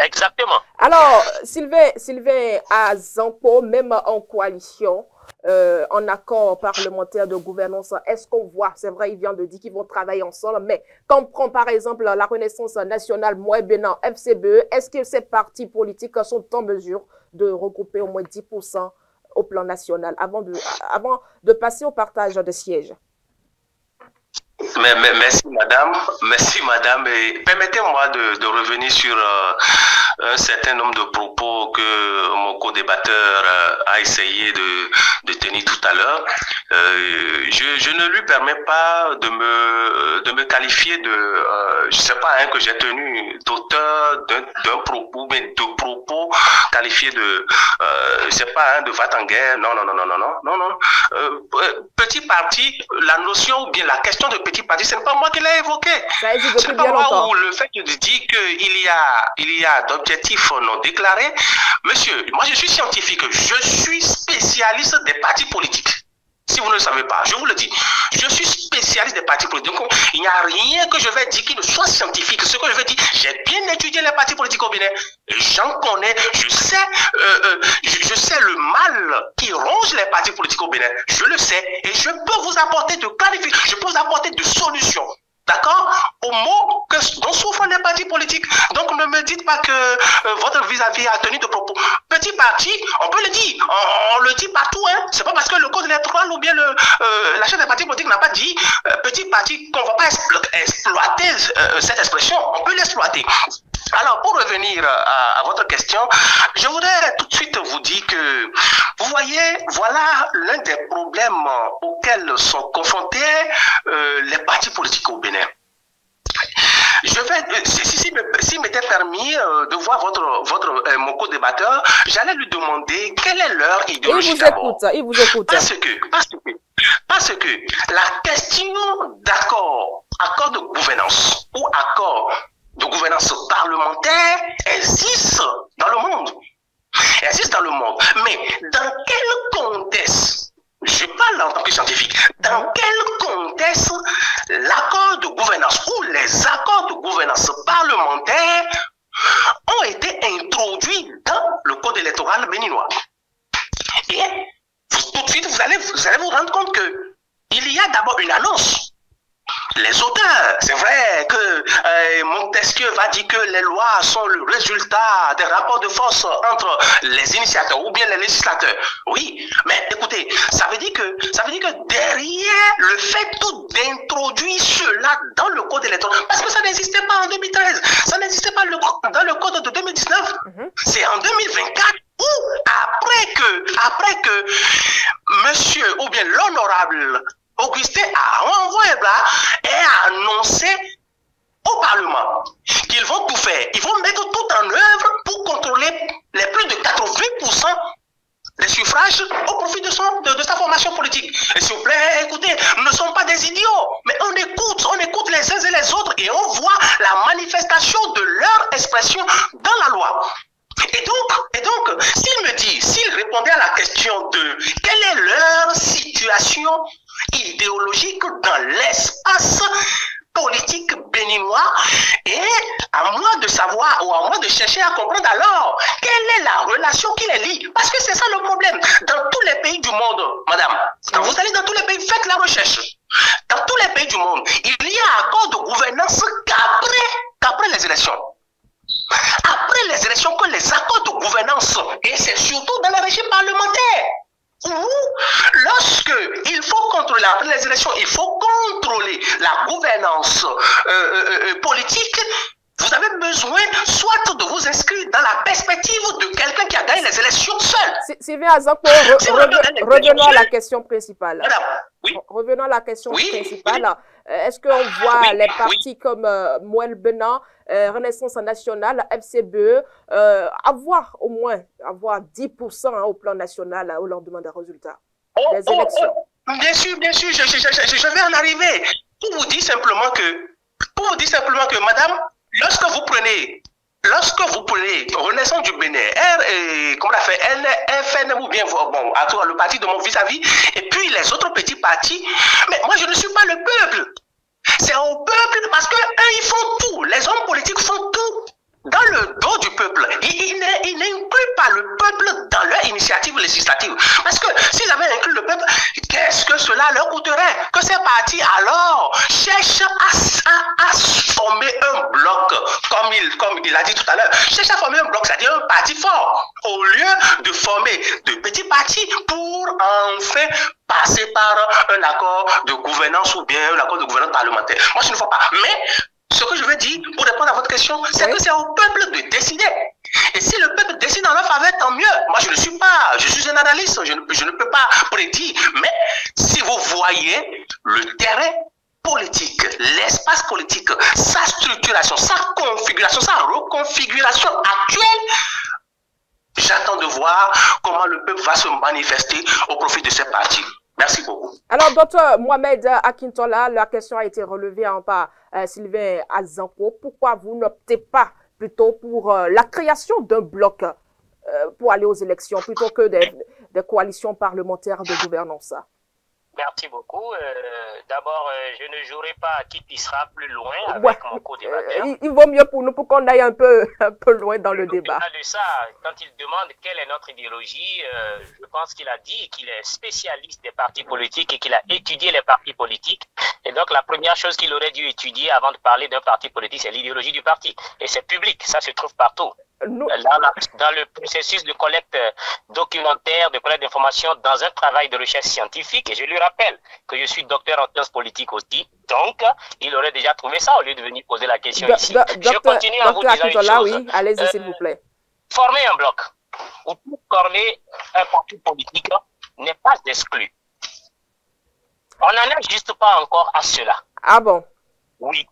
Exactement. Alors, Sylvain Azanpo, même en coalition, en accord parlementaire de gouvernance, est-ce qu'on voit, c'est vrai, il vient de dire qu'ils vont travailler ensemble, mais quand on prend par exemple la Renaissance nationale, Moy Bénin, FCBE, est-ce que ces partis politiques sont en mesure de regrouper au moins 10% au plan national avant de passer au partage de sièges? Merci madame, et permettez-moi de revenir sur un certain nombre de propos que mon co-débatteur a essayé de tenir tout à l'heure. Je ne lui permets pas de me qualifier de, je sais pas, que j'ai tenu d'auteur d'un propos, mais de propos qualifiés de, je sais pas, de va en guerre. Non. Petit parti, la notion ou bien la question de petit parti, ce n'est pas moi qui l'ai évoqué. Ce n'est pas moi où le fait de dire qu'il y a d'objectifs non déclarés. Monsieur, moi je suis scientifique, je suis spécialiste des partis politiques. Si vous ne le savez pas, je vous le dis. Je suis spécialiste des partis politiques. Donc, il n'y a rien que je vais dire qui ne soit scientifique. Ce que je vais dire, j'ai bien étudié les partis politiques au Bénin. J'en connais. Je sais le mal qui ronge les partis politiques au Bénin. Je le sais. Et je peux vous apporter de clarification. Je peux vous apporter de solutions. D'accord? Au mot dont souffrent les partis politiques. Donc ne me dites pas que votre vis-à-vis a tenu de propos. Petit parti, on peut le dire. On le dit partout. Hein. C'est pas parce que le code électoral ou bien la chef des partis politiques n'a pas dit petit parti qu'on ne va pas exploiter cette expression. On peut l'exploiter. Alors, pour revenir à votre question, je voudrais tout de suite vous dire que, vous voyez, voilà l'un des problèmes auxquels sont confrontés les partis politiques au Bénin. Je vais, s'il m'était permis de voir mon co-débatteur, j'allais lui demander quelle est leur idéologie d'abord. Il vous écoute. Parce que la question d'accord de gouvernance ou accord de gouvernance parlementaire existe dans le monde. Mais dans quel contexte, je parle en tant que scientifique, dans quel contexte l'accord de gouvernance ou les accords de gouvernance parlementaire ont été introduits dans le code électoral béninois? Et tout de suite, vous allez vous rendre compte que il y a d'abord une annonce. Les auteurs, c'est vrai que Montesquieu va dire que les lois sont le résultat des rapports de force entre les initiateurs ou bien les législateurs. Oui, mais écoutez, ça veut dire que derrière le fait d'introduire cela dans le code électoral, parce que ça n'existait pas en 2013, ça n'existait pas dans le code de 2019, c'est en 2024 ou après que monsieur ou bien l'honorable Augustin a renvoyé et a annoncé au Parlement qu'ils vont tout faire. Ils vont mettre tout en œuvre pour contrôler les plus de 80% des suffrages au profit de sa formation politique. Et s'il vous plaît, écoutez, nous ne sommes pas des idiots, mais on écoute les uns et les autres et on voit la manifestation de leur expression dans la loi. Et donc, s'il répondait à la question de quelle est leur situation idéologique dans l'espace politique béninois, et à moi de savoir ou à moi de chercher à comprendre alors quelle est la relation qui les lie. Parce que c'est ça le problème. Dans tous les pays du monde, madame, quand vous allez dans tous les pays, faites la recherche. Dans tous les pays du monde, il y a accord de gouvernance qu'il faut contrôler, après les élections, il faut contrôler la gouvernance politique. Vous avez besoin soit de vous inscrire dans la perspective de quelqu'un qui a gagné les élections seul. Sylvain Azanko, revenons à la question principale. Oui. Revenons à la question principale. Est-ce qu'on voit les partis comme Mouel Benan, Renaissance nationale, FCBE, avoir au moins 10% au plan national au lendemain des résultats des élections? Bien sûr, je vais en arriver. Pour vous dire simplement que, madame, lorsque vous prenez Renaissance du Bénin, comment on a fait, FN ou bien bon, le parti de mon vis-à-vis, et puis les autres petits partis, mais moi je ne suis pas le peuple. C'est au peuple parce que eux ils font tout, les hommes politiques font tout dans le dos du peuple. Ils n'incluent pas le peuple dans leur initiative législative. Parce que s'ils avaient inclus le peuple, qu'est-ce que cela leur coûterait? Que ces partis alors cherchent à former un bloc, comme il a dit tout à l'heure, cherchent à former un bloc, c'est-à-dire un parti fort, au lieu de former de petits partis pour enfin passer par un accord de gouvernance ou bien un accord de gouvernance parlementaire. Moi, je ne vois pas. Mais ce que je veux dire, pour répondre à votre question, c'est que c'est au peuple de décider. Et si le peuple décide en leur faveur, tant mieux. Moi, je suis un analyste, je ne peux pas prédire. Mais si vous voyez le terrain politique, l'espace politique, sa structuration, sa configuration, sa reconfiguration actuelle, j'attends de voir comment le peuple va se manifester au profit de ces partis. Merci beaucoup. Alors, docteur Mohamed Akintola, la question a été relevée par Sylvain Azanko. Pourquoi vous n'optez pas plutôt pour la création d'un bloc pour aller aux élections plutôt que des coalitions parlementaires de gouvernance? Merci beaucoup. D'abord, je ne jouerai pas qui pissera plus loin avec mon co-débatteur. Il vaut mieux pour nous pour qu'on aille un peu loin dans le débat. Au-delà de ça, quand il demande quelle est notre idéologie, je pense qu'il a dit qu'il est spécialiste des partis politiques et qu'il a étudié les partis politiques. Et donc, la première chose qu'il aurait dû étudier avant de parler d'un parti politique, c'est l'idéologie du parti. Et c'est public, ça se trouve partout. Dans le processus de collecte documentaire, de collecte d'informations, dans un travail de recherche scientifique, et je lui rappelle que je suis docteur en sciences politiques aussi, donc il aurait déjà trouvé ça au lieu de venir poser la question ici. Je continue en vous disant une chose. Oui, allez-y s'il vous plaît. Former un bloc ou former un parti politique n'est pas exclu. On n'en est juste pas encore à cela. Ah bon? Oui.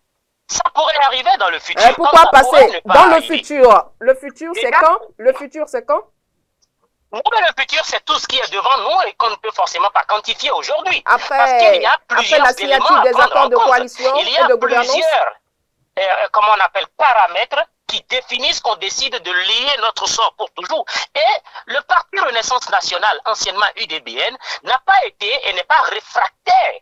Ça pourrait arriver dans le futur. Pourquoi passer dans le futur? Le futur, c'est quand? Le futur, c'est quand? Le futur, c'est tout ce qui est devant nous et qu'on ne peut forcément pas quantifier aujourd'hui. Après la signature des accords de coalition et de gouvernance, il y a plusieurs, comment on appelle, paramètres qui définissent qu'on décide de lier notre sort pour toujours. Et le Parti Renaissance Nationale, anciennement UDBN, n'a pas été et n'est pas réfractaire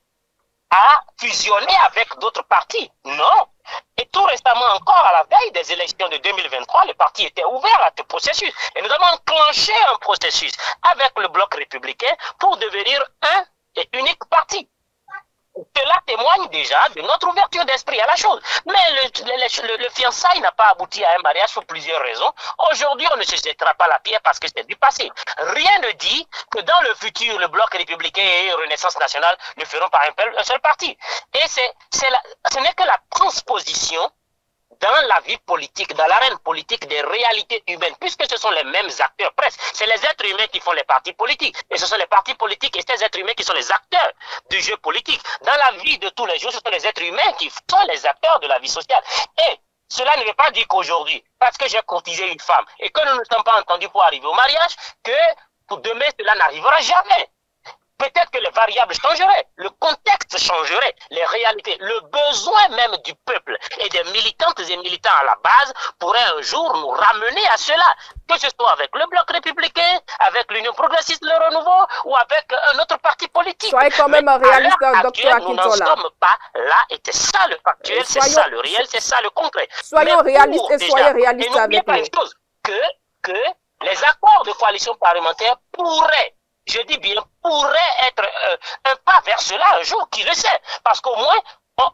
à fusionner avec d'autres partis. Non. Et tout récemment encore, à la veille des élections de 2023, le parti était ouvert à ce processus. Et nous avons enclenché un processus avec le bloc républicain pour devenir un et unique parti. Cela témoigne déjà de notre ouverture d'esprit à la chose. Mais le fiançailles n'a pas abouti à un mariage pour plusieurs raisons. Aujourd'hui, on ne se jettera pas la pierre parce que c'est du passé. Rien ne dit que dans le futur, le bloc républicain et Renaissance nationale ne feront pas un seul parti. Et ce n'est que la transposition dans la vie politique, dans l'arène politique des réalités humaines, puisque ce sont les mêmes acteurs presque. C'est les êtres humains qui font les partis politiques. Et ce sont les partis politiques et ces êtres humains qui sont les acteurs du jeu politique. Dans la vie de tous les jours, ce sont les êtres humains qui sont les acteurs de la vie sociale. Et cela ne veut pas dire qu'aujourd'hui, parce que j'ai courtisé une femme et que nous ne sommes pas entendus pour arriver au mariage, que pour demain, cela n'arrivera jamais. Peut-être que les variables changeraient, le contexte changerait, les réalités, le besoin même du peuple et des militantes et militants à la base pourraient un jour nous ramener à cela, que ce soit avec le bloc républicain, avec l'Union progressiste, le renouveau ou avec un autre parti politique. Soyez quand même réaliste, docteur Akintola. Nous n'en sommes pas là et c'est ça le factuel, c'est ça le réel, c'est ça le concret. Soyons réalistes et soyez réalistes avec nous. Et n'oubliez pas une chose, que les accords de coalition parlementaire pourraient, je dis bien, pourrait être un pas vers cela un jour, qui le sait. Parce qu'au moins,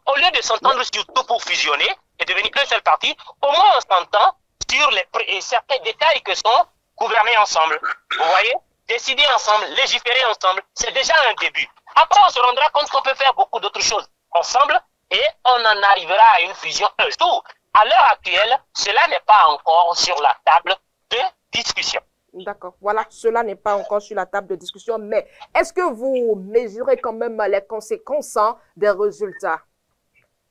au lieu de s'entendre sur tout pour fusionner et devenir un seul parti, au moins on s'entend sur certains détails que sont gouverner ensemble. Vous voyez? Décider ensemble, légiférer ensemble, c'est déjà un début. Après, on se rendra compte qu'on peut faire beaucoup d'autres choses ensemble et on en arrivera à une fusion un jour. À l'heure actuelle, cela n'est pas encore sur la table de discussion. D'accord. Voilà, cela n'est pas encore sur la table de discussion, mais est-ce que vous mesurez quand même les conséquences des résultats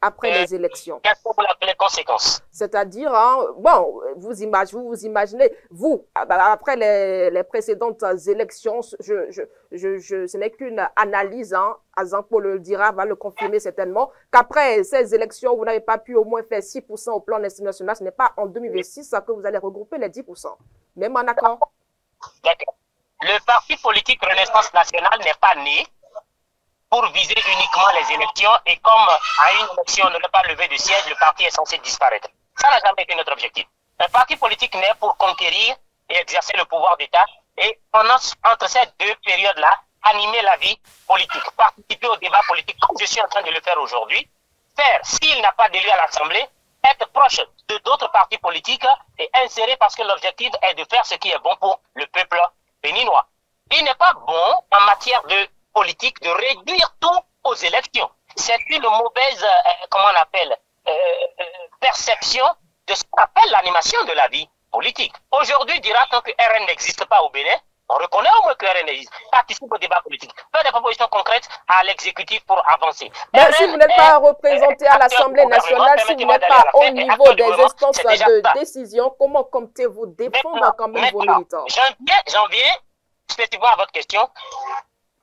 après les élections? Qu'est-ce que vous appelez conséquences? C'est-à-dire, hein, bon, vous imaginez, vous, après les précédentes élections, ce n'est qu'une analyse, hein, Azanpo le dira, va le confirmer certainement, qu'après ces élections, vous n'avez pas pu au moins faire 6% au plan national, ce n'est pas en 2026 que vous allez regrouper les 10%. Même en accord? D'accord. Le parti politique Renaissance nationale n'est pas né pour viser uniquement les élections et comme à une élection on ne peut pas lever de siège, le parti est censé disparaître. Ça n'a jamais été notre objectif. Un parti politique naît pour conquérir et exercer le pouvoir d'État et entre ces deux périodes-là, animer la vie politique, participer au débat politique comme je suis en train de le faire aujourd'hui, faire, s'il n'a pas d'élu à l'Assemblée, être proche de d'autres partis politiques et insérer parce que l'objectif est de faire ce qui est bon pour le peuple béninois. Il n'est pas bon en matière de politique de réduire tout aux élections. C'est une mauvaise, comment on appelle, perception de ce qu'on appelle l'animation de la vie politique. Aujourd'hui, dira-t-on que RN n'existe pas au Bénin. On reconnaît au moins que RN existe. Participe au débat politique. Fait des propositions concrètes à l'exécutif pour avancer. Mais si vous n'êtes pas représenté à l'Assemblée nationale, si vous n'êtes pas au niveau des instances de décision, comment comptez-vous défendre quand même vos militants? J'en viens spécifiquement à votre question.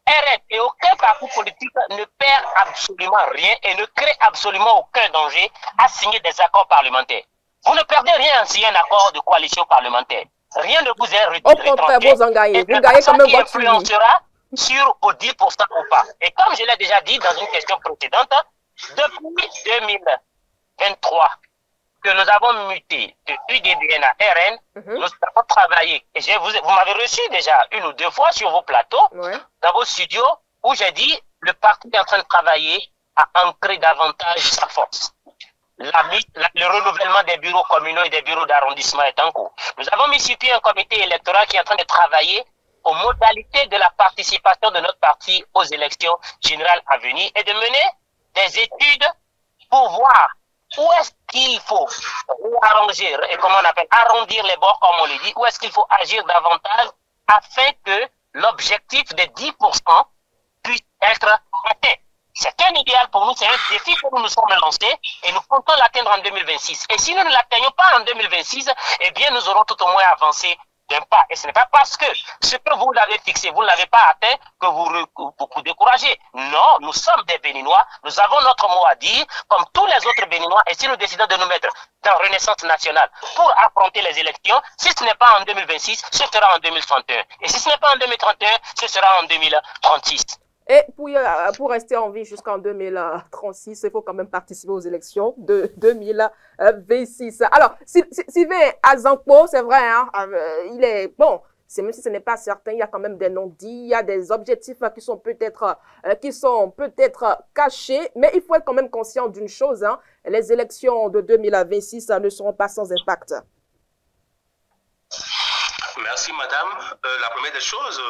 RN et aucun parti politique ne perd absolument rien et ne crée absolument aucun danger à signer des accords parlementaires. Vous ne perdez rien en signant un accord de coalition parlementaire. Rien ne vous est retiré. Au contraire, vous en gagnez. Vous gagnez quand même votre suivi. Influencera sur vos 10% ou pas. Et comme je l'ai déjà dit dans une question précédente, depuis 2023, que nous avons muté de UDBN à RN, nous avons travaillé. Et vous m'avez reçu déjà une ou deux fois sur vos plateaux, dans vos studios, où j'ai dit le parti est en train de travailler à ancrer davantage sa force. Le renouvellement des bureaux communaux et des bureaux d'arrondissement est en cours. Nous avons mis sur pied un comité électoral qui est en train de travailler aux modalités de la participation de notre parti aux élections générales à venir et de mener des études pour voir où est-ce qu'il faut arranger, et comment on appelle, arrondir les bords comme on le dit, où est-ce qu'il faut agir davantage afin que l'objectif des 10% puisse être atteint. C'est un idéal pour nous, c'est un défi que nous nous sommes lancés et nous comptons l'atteindre en 2026. Et si nous ne l'atteignons pas en 2026, eh bien nous aurons tout au moins avancé d'un pas. Et ce n'est pas parce que ce que vous l'avez fixé, vous ne l'avez pas atteint, que vous découragez. Non, nous sommes des Béninois, nous avons notre mot à dire, comme tous les autres Béninois, et si nous décidons de nous mettre dans Renaissance nationale pour affronter les élections, si ce n'est pas en 2026, ce sera en 2031. Et si ce n'est pas en 2031, ce sera en 2036. Et pour rester en vie jusqu'en 2036, il faut quand même participer aux élections de 2026. Alors, Sylvain Azanpo, c'est vrai, hein, il est bon. Même si ce n'est pas certain, il y a quand même des non-dits, il y a des objectifs qui sont peut-être cachés, mais il faut être quand même conscient d'une chose, hein, les élections de 2026 ne seront pas sans impact. Merci, madame. La première des choses,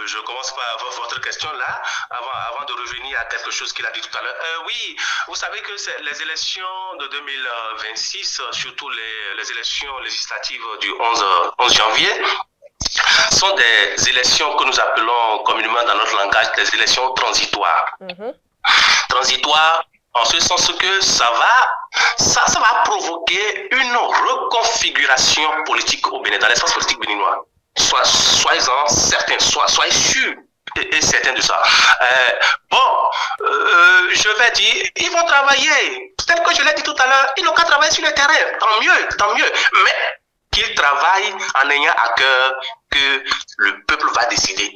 je commence par votre question là, avant de revenir à quelque chose qu'il a dit tout à l'heure. Oui, vous savez que les élections de 2026, surtout les élections législatives du 11 janvier, sont des élections que nous appelons communément dans notre langage des élections transitoires. Transitoires en ce sens que ça va provoquer une reconfiguration politique au Bénin, dans l'espace politique béninois. Soyez-en certains, soyez sûrs et certains de ça. Je vais dire, ils vont travailler. Peut-être que je l'ai dit tout à l'heure, ils n'ont qu'à travailler sur le terrain. Tant mieux. Mais qu'ils travaillent en ayant à cœur que le peuple va décider.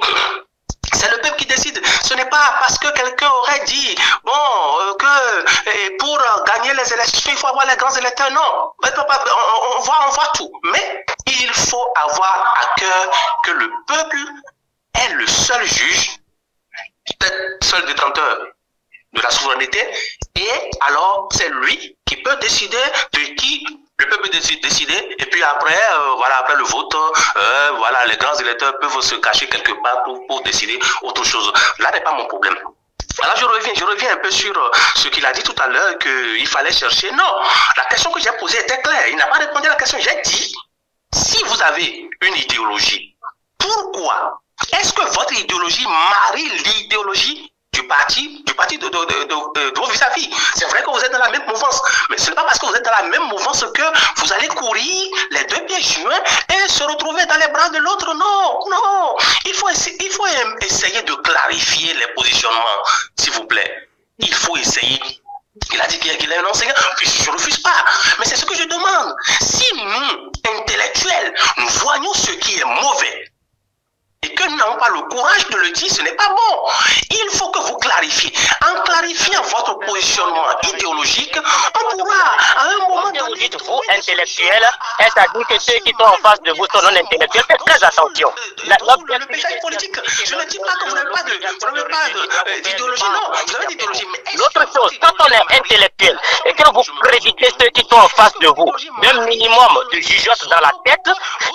C'est le peuple qui décide. Ce n'est pas parce que quelqu'un aurait dit, que pour gagner les élections, il faut avoir les grands électeurs. Non, on voit tout. Mais il faut avoir à cœur que le peuple est le seul juge, peut-être seul détenteur de la souveraineté. Et alors, c'est lui qui peut décider de qui le peuple peut décider, et puis après, après le vote, les grands électeurs peuvent se cacher quelque part pour décider autre chose. Là n'est pas mon problème. Alors je reviens un peu sur ce qu'il a dit tout à l'heure, qu'il fallait chercher. Non, la question que j'ai posée était claire. Il n'a pas répondu à la question. J'ai dit, si vous avez une idéologie, pourquoi est-ce que votre idéologie marie l'idéologie du parti de vos vis-à-vis? C'est vrai que vous êtes dans la même mouvance, mais ce n'est pas parce que vous êtes dans la même mouvance que vous allez courir les deux pieds joints et se retrouver dans les bras de l'autre. Non, non. Il faut essayer de clarifier les positionnements, s'il vous plaît. Il faut essayer. Il a dit qu'il est un enseignant, puis je ne refuse pas. Mais c'est ce que je demande. Si nous, intellectuels, nous voyons ce qui est mauvais, et que nous n'avons pas le courage de le dire, ce n'est pas bon. Il faut que vous clarifiez. En clarifiant votre positionnement idéologique, on pourra, à un moment donné... Vous dites, vous, intellectuels, c'est-à-dire que ceux qui sont en face de vous sont non intellectuels. Faites très attention. Le message politique, je ne dis pas que vous n'avez pas d'idéologie, non, vous avez d'idéologie. L'autre chose, quand on est intellectuel et que vous créditez ceux qui sont en face de vous, d'un minimum de jugeote dans la tête,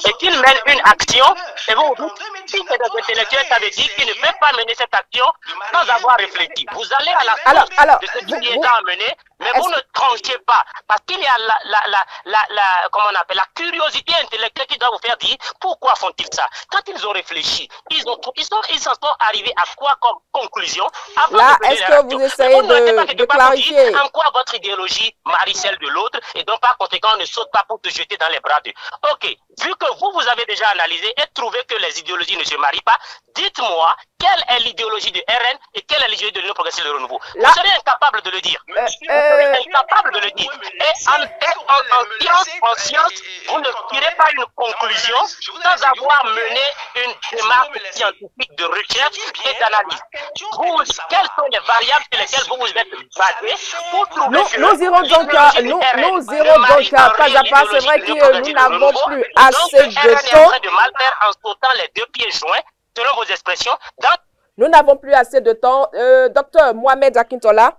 et qu'ils mènent une action, et vous dites, si c'est des intellectuels, ça veut dire qu'ils ne peuvent pas mener cette action sans avoir réfléchi. Vous allez à la source de ce qui est à mener, mais vous ne tranchez pas. Parce qu'il y a comment on appelle, la curiosité intellectuelle qui doit vous faire dire pourquoi font-ils ça. Quand ils ont réfléchi, ils en sont arrivés à quoi comme conclusion? Là, est-ce que vous essayez de clarifier en quoi votre idéologie marie celle de l'autre et donc par conséquent on ne saute pas pour te jeter dans les bras d'eux? Ok, vu que vous avez déjà analysé et trouvé que les idéologies ne se marient pas, dites-moi quelle est l'idéologie de RN et quelle est l'idéologie de l'Union progressiste le renouveau. Vous serez incapable de le dire. Vous serez incapable de le dire. Et en science, vous ne tirez pas une conclusion sans avoir mené une démarche scientifique de recherche et d'analyse. Quelles sont les variables sur lesquelles vous vous êtes basé pour trouver que nous irons donc pas à pas. C'est vrai que nous n'avons plus assez de temps. De mal faire en sautant les deux pieds joints, selon vos expressions. Nous n'avons plus assez de temps. Docteur Mohamed Akintola,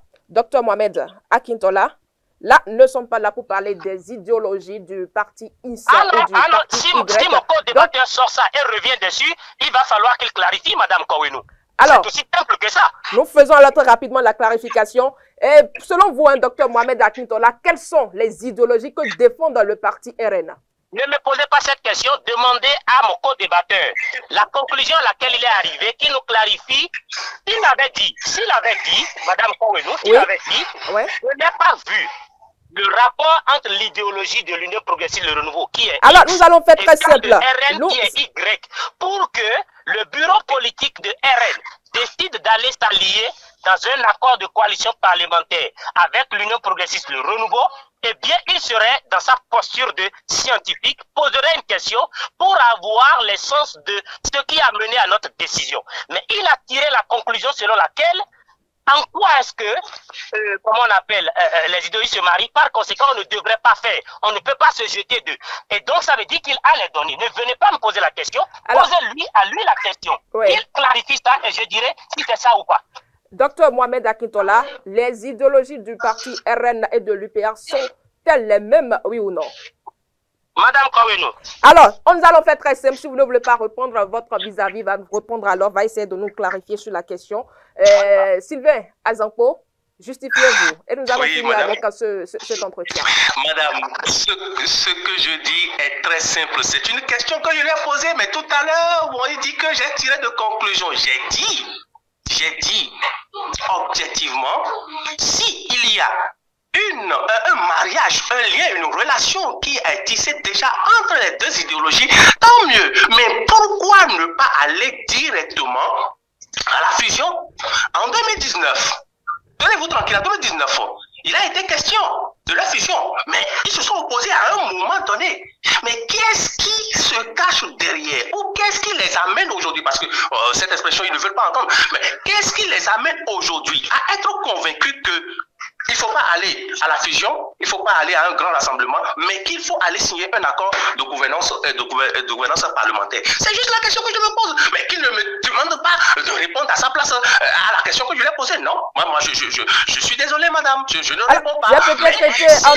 là, nous ne sommes pas là pour parler des idéologies du parti INSA ou du parti si mon co-débatteur sort ça et revient dessus, il va falloir qu'il clarifie, Madame Kouenou. Alors, c'est aussi simple que ça. Nous faisons alors très rapidement la clarification. Et selon vous, docteur Mohamed Akintola, quelles sont les idéologies que défend le parti RN? Ne me posez pas cette question, demandez à mon co-débatteur la conclusion à laquelle il est arrivé, qui nous clarifie. S'il avait dit, Madame Kouenou, je n'ai pas vu le rapport entre l'idéologie de l'Union progressiste et le renouveau, qui est alors nous allons faire très simple. RN qui est Y, pour que le bureau politique de RN décide d'aller s'allier dans un accord de coalition parlementaire avec l'Union progressiste, le renouveau, eh bien, il serait dans sa posture de scientifique, poserait une question pour avoir l'essence de ce qui a mené à notre décision. Mais il a tiré la conclusion selon laquelle, en quoi est-ce que, comment on appelle, les idéologies se marient, par conséquent, on ne devrait pas faire, on ne peut pas se jeter d'eux. Et donc, ça veut dire qu'il a les données. Ne venez pas me poser la question, posez-lui à lui la question. Il clarifie ça et je dirais si c'est ça ou pas. Docteur Mohamed Akintola, les idéologies du parti RN et de l'UPR sont-elles les mêmes, oui ou non? Madame Kouenou. Alors, nous allons faire très simple. Si vous ne voulez pas répondre, votre vis-à-vis va répondre alors, va essayer de nous clarifier sur la question. Sylvain Azanpo, justifiez-vous. Et nous allons finir avec cet entretien. Madame, ce que je dis est très simple. C'est une question que je lui ai posée, mais tout à l'heure, il dit que j'ai tiré de conclusion. J'ai dit, objectivement, s'il y a un mariage, un lien, une relation qui est tissée déjà entre les deux idéologies, tant mieux. Mais pourquoi ne pas aller directement à la fusion? En 2019, tenez-vous tranquille, en 2019, il a été question de la fusion, mais ils se sont opposés à un moment donné. Mais qu'est-ce qui se cache derrière? Ou qu'est-ce qui les amène aujourd'hui? Parce que cette expression, ils ne veulent pas entendre. Mais qu'est-ce qui les amène aujourd'hui à être convaincus que il ne faut pas aller à la fusion, il ne faut pas aller à un grand rassemblement, mais qu'il faut aller signer un accord de gouvernance, parlementaire. C'est juste la question que je me pose. Mais qu'il ne me demande pas de répondre à sa place à la question que je lui ai posée. Non, moi je suis désolé, madame. Je ne réponds pas. J'ai peut-être été un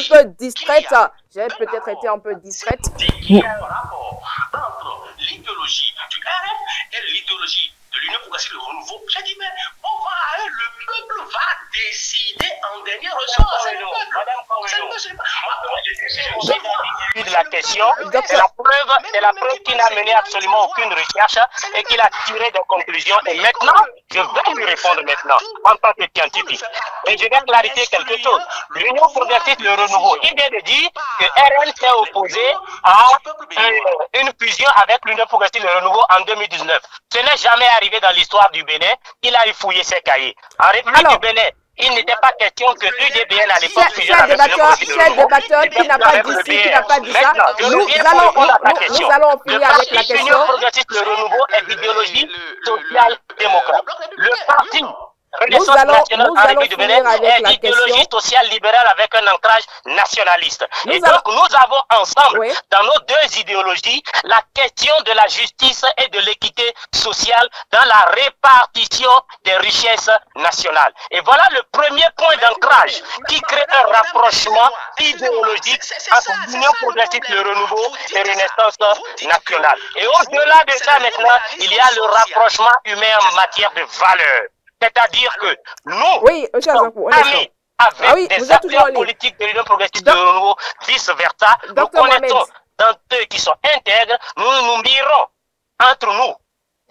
peu distraite. J'ai peut-être été un peu distraite. Il y a un rapport entre l'idéologie du RN et l'idéologie de l'Union progressiste le renouveau. J'ai dit, mais on va à le question. C'est la preuve qu'il n'a mené absolument aucune recherche et qu'il a tiré des conclusions. Et maintenant, je vais lui répondre maintenant, en tant que scientifique. Et je vais clarifier quelque chose. L'Union progressiste, le renouveau, il vient de dire que RN s'est opposé à une fusion avec l'Union progressiste, le renouveau en 2019. Ce n'est jamais arrivé dans l'histoire du Bénin. Il a fouillé ses cahiers. En République du Bénin, il n'était pas question que l'UDBN à l'époque fusionne avec l'Union progressiste, le renouveau. Débatteur qui n'a pas dit ci, qui n'a pas dit ça. Nous allons finir avec la question. L'Union progressiste, le renouveau est d'idéologie social-démocrate. Le parti Renaissance nationale en République du Bénin est d'idéologie sociale libérale avec un ancrage nationaliste. Et donc nous avons ensemble, dans nos deux idéologies, la question de la justice et de l'équité sociale dans la répartition des richesses nationales. Et voilà le premier point d'ancrage qui crée un rapprochement idéologique entre l'Union progressiste, le renouveau et Renaissance nationale. Et au-delà de ça maintenant, il y a le rapprochement humain en matière de valeurs. C'est-à-dire que nous sommes amis avec des acteurs politiques de l'Union progressiste de renouveau, vice-versa. Nous connaissons dans eux qui sont intègres, nous nous mirons entre nous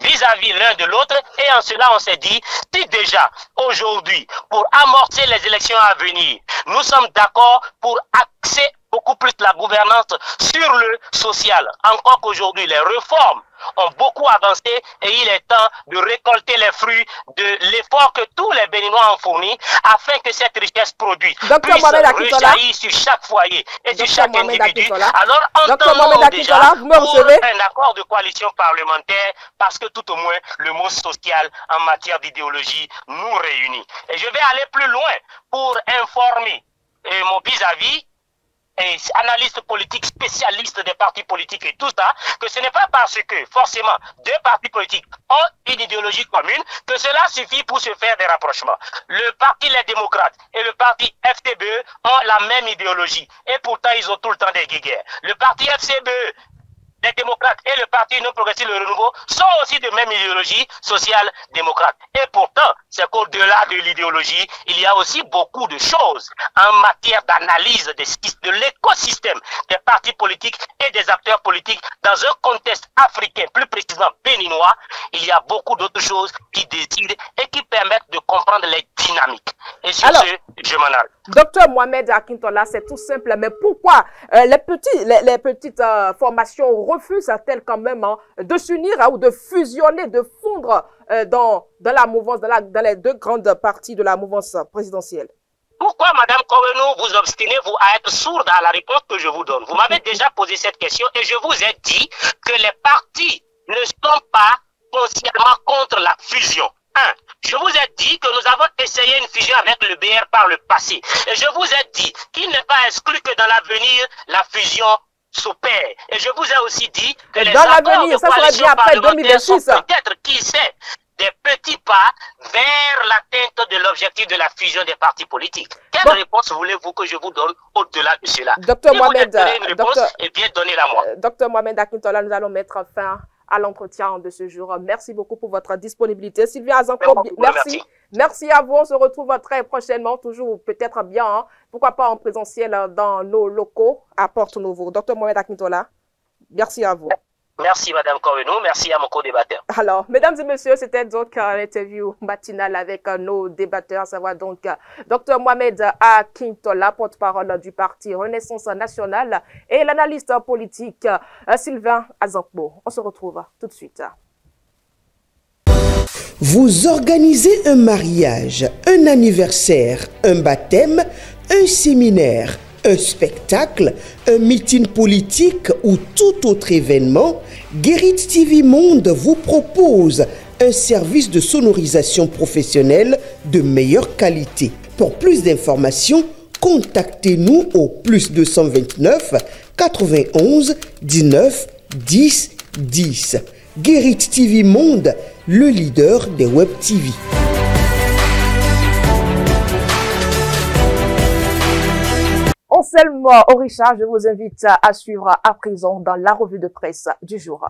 vis-à-vis l'un de l'autre, et en cela on s'est dit, si déjà aujourd'hui, pour amorcer les élections à venir, nous sommes d'accord pour axer beaucoup plus la gouvernance sur le social, encore qu'aujourd'hui les réformes ont beaucoup avancé et il est temps de récolter les fruits de l'effort que tous les Béninois ont fourni afin que cette richesse produite puisse rejaillir sur chaque foyer et sur chaque individu. Alors entendons déjà pour un accord de coalition parlementaire parce que tout au moins le mot social en matière d'idéologie nous réunit. Et je vais aller plus loin pour informer mon vis-à-vis et analystes politiques, spécialistes des partis politiques et tout ça, que ce n'est pas parce que forcément deux partis politiques ont une idéologie commune que cela suffit pour se faire des rapprochements. Le parti Les Démocrates et le parti FCBE ont la même idéologie et pourtant ils ont tout le temps des guéguerres. Le parti FCBE, les démocrates et le parti non progressiste, le renouveau, sont aussi de même idéologie social-démocrate. Et pourtant, c'est qu'au-delà de l'idéologie, il y a aussi beaucoup de choses en matière d'analyse de l'écosystème des partis politiques et des acteurs politiques dans un contexte africain, plus précisément béninois. Il y a beaucoup d'autres choses qui décident et qui permettent de comprendre les dynamiques. Et sur ce, je m'en arrête. Docteur Mohamed Akintola, c'est tout simple, mais pourquoi les petites formations refusent-elles quand même de s'unir ou de fusionner, de fondre dans la mouvance, dans les deux grandes parties de la mouvance présidentielle? Pourquoi, Madame Koweno, vous obstinez à être sourde à la réponse que je vous donne? Vous m'avez déjà posé cette question et je vous ai dit que les partis ne sont pas consciemment contre la fusion. Je vous ai dit que nous avons essayé une fusion avec le BR par le passé. Et je vous ai dit qu'il n'est pas exclu que dans l'avenir, la fusion s'opère. Et je vous ai aussi dit que les accords de coalition parlementaire sont peut-être, qui sait, des petits pas vers l'atteinte de l'objectif de la fusion des partis politiques. Quelle réponse voulez-vous que je vous donne au-delà de cela? Docteur Mohamed, une réponse, et bien donnez-la moi. Docteur Mohamed Akintola, nous allons mettre fin à l'entretien de ce jour. Merci beaucoup pour votre disponibilité. Sylvia Azanko, merci. Merci à vous. On se retrouve très prochainement, toujours peut-être bien, pourquoi pas en présentiel dans nos locaux à Porto-Novo. Docteur Mohamed Akintola, merci à vous. Merci Madame Koweno, merci à mon co-débatteur. Alors, mesdames et messieurs, c'était donc l'interview matinale avec nos débatteurs, à savoir donc Dr Mohamed Akintola, porte-parole du parti Renaissance nationale, et l'analyste politique Sylvain Azanko. On se retrouve tout de suite. Vous organisez un mariage, un anniversaire, un baptême, un séminaire, un spectacle, un meeting politique ou tout autre événement, Guérit TV Monde vous propose un service de sonorisation professionnelle de meilleure qualité. Pour plus d'informations, contactez-nous au +229 91 19 10 10. Guérit TV Monde, le leader des Web TV. Anselme Orisha, je vous invite à suivre à présent dans la revue de presse du jour.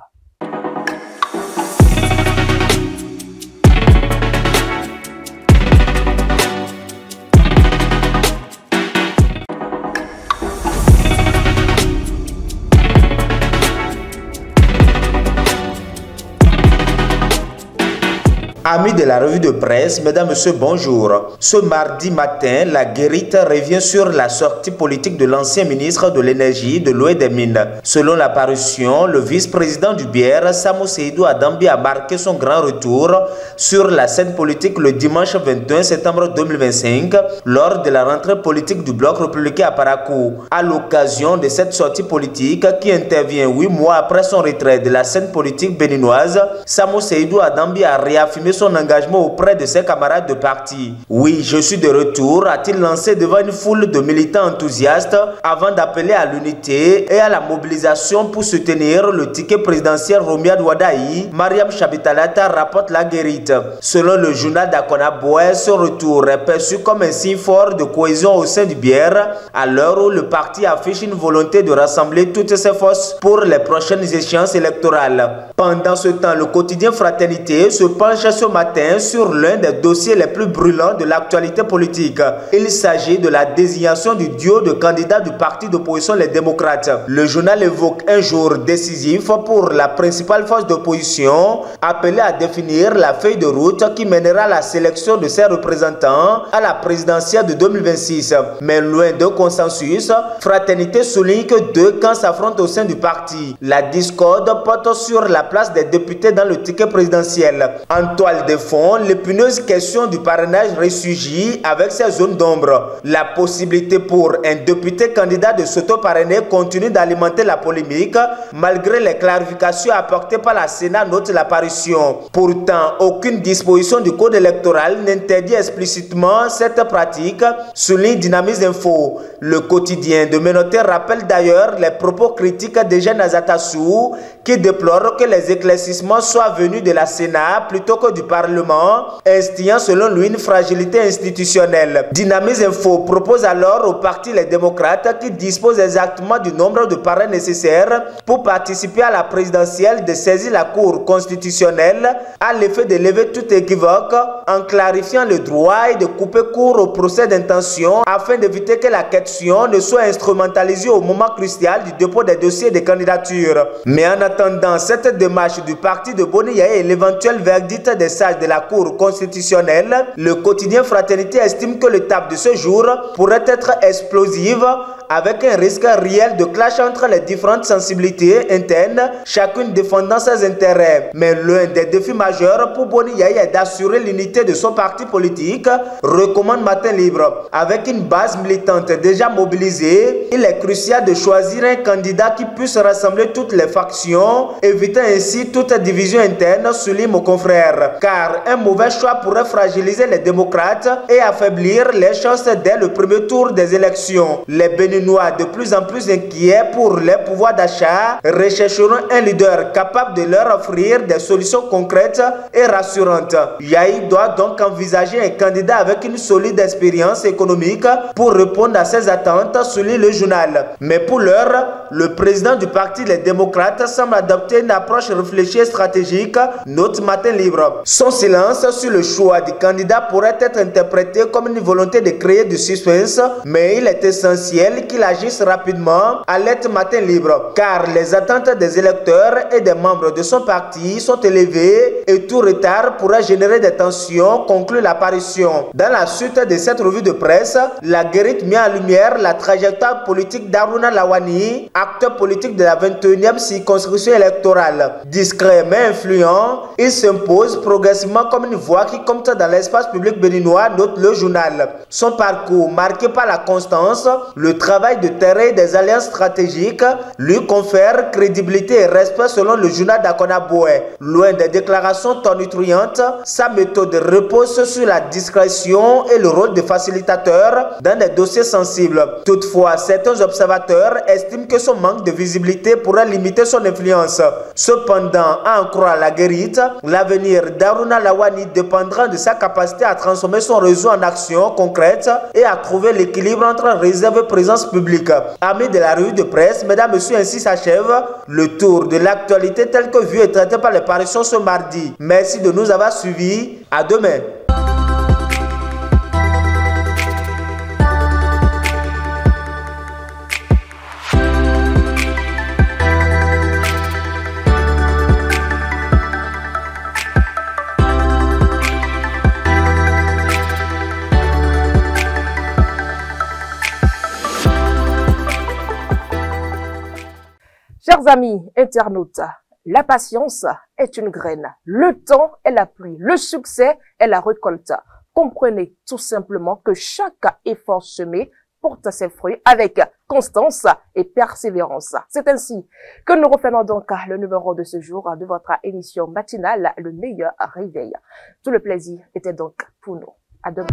Amis de la revue de presse, mesdames, messieurs, bonjour. Ce mardi matin, la Guérite revient sur la sortie politique de l'ancien ministre de l'Énergie, de l'Eau et des Mines. Selon la parution, le vice-président du Bière, Samo Seydou Adambi, a marqué son grand retour sur la scène politique le dimanche 21 septembre 2025 lors de la rentrée politique du bloc républicain à Parakou. À l'occasion de cette sortie politique qui intervient 8 mois après son retrait de la scène politique béninoise, Samo Seydou Adambi a réaffirmé son engagement auprès de ses camarades de parti. Oui, je suis de retour, a-t-il lancé devant une foule de militants enthousiastes avant d'appeler à l'unité et à la mobilisation pour soutenir le ticket présidentiel Romiad Wadaï. Mariam Chabitalata rapporte la Guérite. Selon le journal d'Akona Boé, ce retour est perçu comme un signe fort de cohésion au sein du Bière à l'heure où le parti affiche une volonté de rassembler toutes ses forces pour les prochaines échéances électorales. Pendant ce temps, le quotidien Fraternité se penche ce matin sur l'un des dossiers les plus brûlants de l'actualité politique. Il s'agit de la désignation du duo de candidats du parti d'opposition Les Démocrates. Le journal évoque un jour décisif pour la principale force d'opposition, appelée à définir la feuille de route qui mènera la sélection de ses représentants à la présidentielle de 2026. Mais loin de consensus, Fraternité souligne que deux camps s'affrontent au sein du parti. La discorde porte sur la place des députés dans le ticket présidentiel. En toile de fond, l'épineuse question du parrainage ressurgit avec ses zones d'ombre. La possibilité pour un député candidat de s'auto-parrainer continue d'alimenter la polémique malgré les clarifications apportées par la Sénat, note l'apparition. Pourtant, aucune disposition du code électoral n'interdit explicitement cette pratique, souligne Dynamis Info. Le quotidien de Ménoté rappelle d'ailleurs les propos critiques de Jean Azatassou qui déplore que les éclaircissements soient venus de la Sénat plutôt que du Parlement, instillant selon lui une fragilité institutionnelle. Dynamis Info propose alors au parti Les Démocrates qui dispose exactement du nombre de parrains nécessaires pour participer à la présidentielle de saisir la Cour constitutionnelle à l'effet de lever tout équivoque en clarifiant le droit et de couper court au procès d'intention afin d'éviter que la question ne soit instrumentalisée au moment crucial du dépôt des dossiers de candidature. Mais en attendant cette démarche du parti de Boniaï et l'éventuel verdict des sages de la Cour constitutionnelle, le quotidien Fraternité estime que l'étape de ce jour pourrait être explosive avec un risque réel de clash entre les différentes sensibilités internes, chacune défendant ses intérêts. Mais l'un des défis majeurs pour Boniaï est d'assurer l'unité de son parti politique, recommande Matin Libre. Avec une base militante déjà mobilisée, il est crucial de choisir un candidat qui puisse rassembler toutes les factions, évitant ainsi toute division interne, souligne mon confrère. Car un mauvais choix pourrait fragiliser les démocrates et affaiblir les chances dès le premier tour des élections. Les Béninois, de plus en plus inquiets pour leur pouvoir d'achat, rechercheront un leader capable de leur offrir des solutions concrètes et rassurantes. Yahi doit donc envisager un candidat avec une solide expérience économique pour répondre à ses attentes, souligne le journal. Mais pour l'heure, le président du parti Les Démocrates semble adopter une approche réfléchie et stratégique, note Matin Libre. Son silence sur le choix du candidat pourrait être interprété comme une volonté de créer du suspense, mais il est essentiel qu'il agisse rapidement, alerte Matin Libre, car les attentes des électeurs et des membres de son parti sont élevées et tout retard pourrait générer des tensions, conclut l'apparition. Dans la suite de cette revue de presse, la Guérite met en lumière la trajectoire politique d'Aruna Lawani, acteur politique de la 21e circonscription électorale. Discret mais influent, il s'impose progressivement comme une voix qui compte dans l'espace public béninois, note le journal. Son parcours, marqué par la constance, le travail de terrain et des alliances stratégiques, lui confère crédibilité et respect selon le journal d'Akona Boé. Loin des déclarations tonitruantes, sa méthode repose sur la discrétion et le rôle de facilitateur dans des dossiers sensibles. Toutefois, certains observateurs estiment que son manque de visibilité pourrait limiter son influence. Cependant, à en croire la Guérite, l'avenir d'Aruna Lawani dépendra de sa capacité à transformer son réseau en action concrète et à trouver l'équilibre entre réserve et présence publique. Amis de la revue de presse, mesdames, messieurs, ainsi s'achève le tour de l'actualité telle que vue et traitée par les parutions ce mardi. Merci de nous avoir suivis. À demain. Chers amis internautes, la patience est une graine. Le temps est la pluie. Le succès est la récolte. Comprenez tout simplement que chaque effort semé porte ses fruits avec constance et persévérance. C'est ainsi que nous refermons donc le numéro de ce jour de votre émission matinale, le meilleur réveil. Tout le plaisir était donc pour nous. À demain.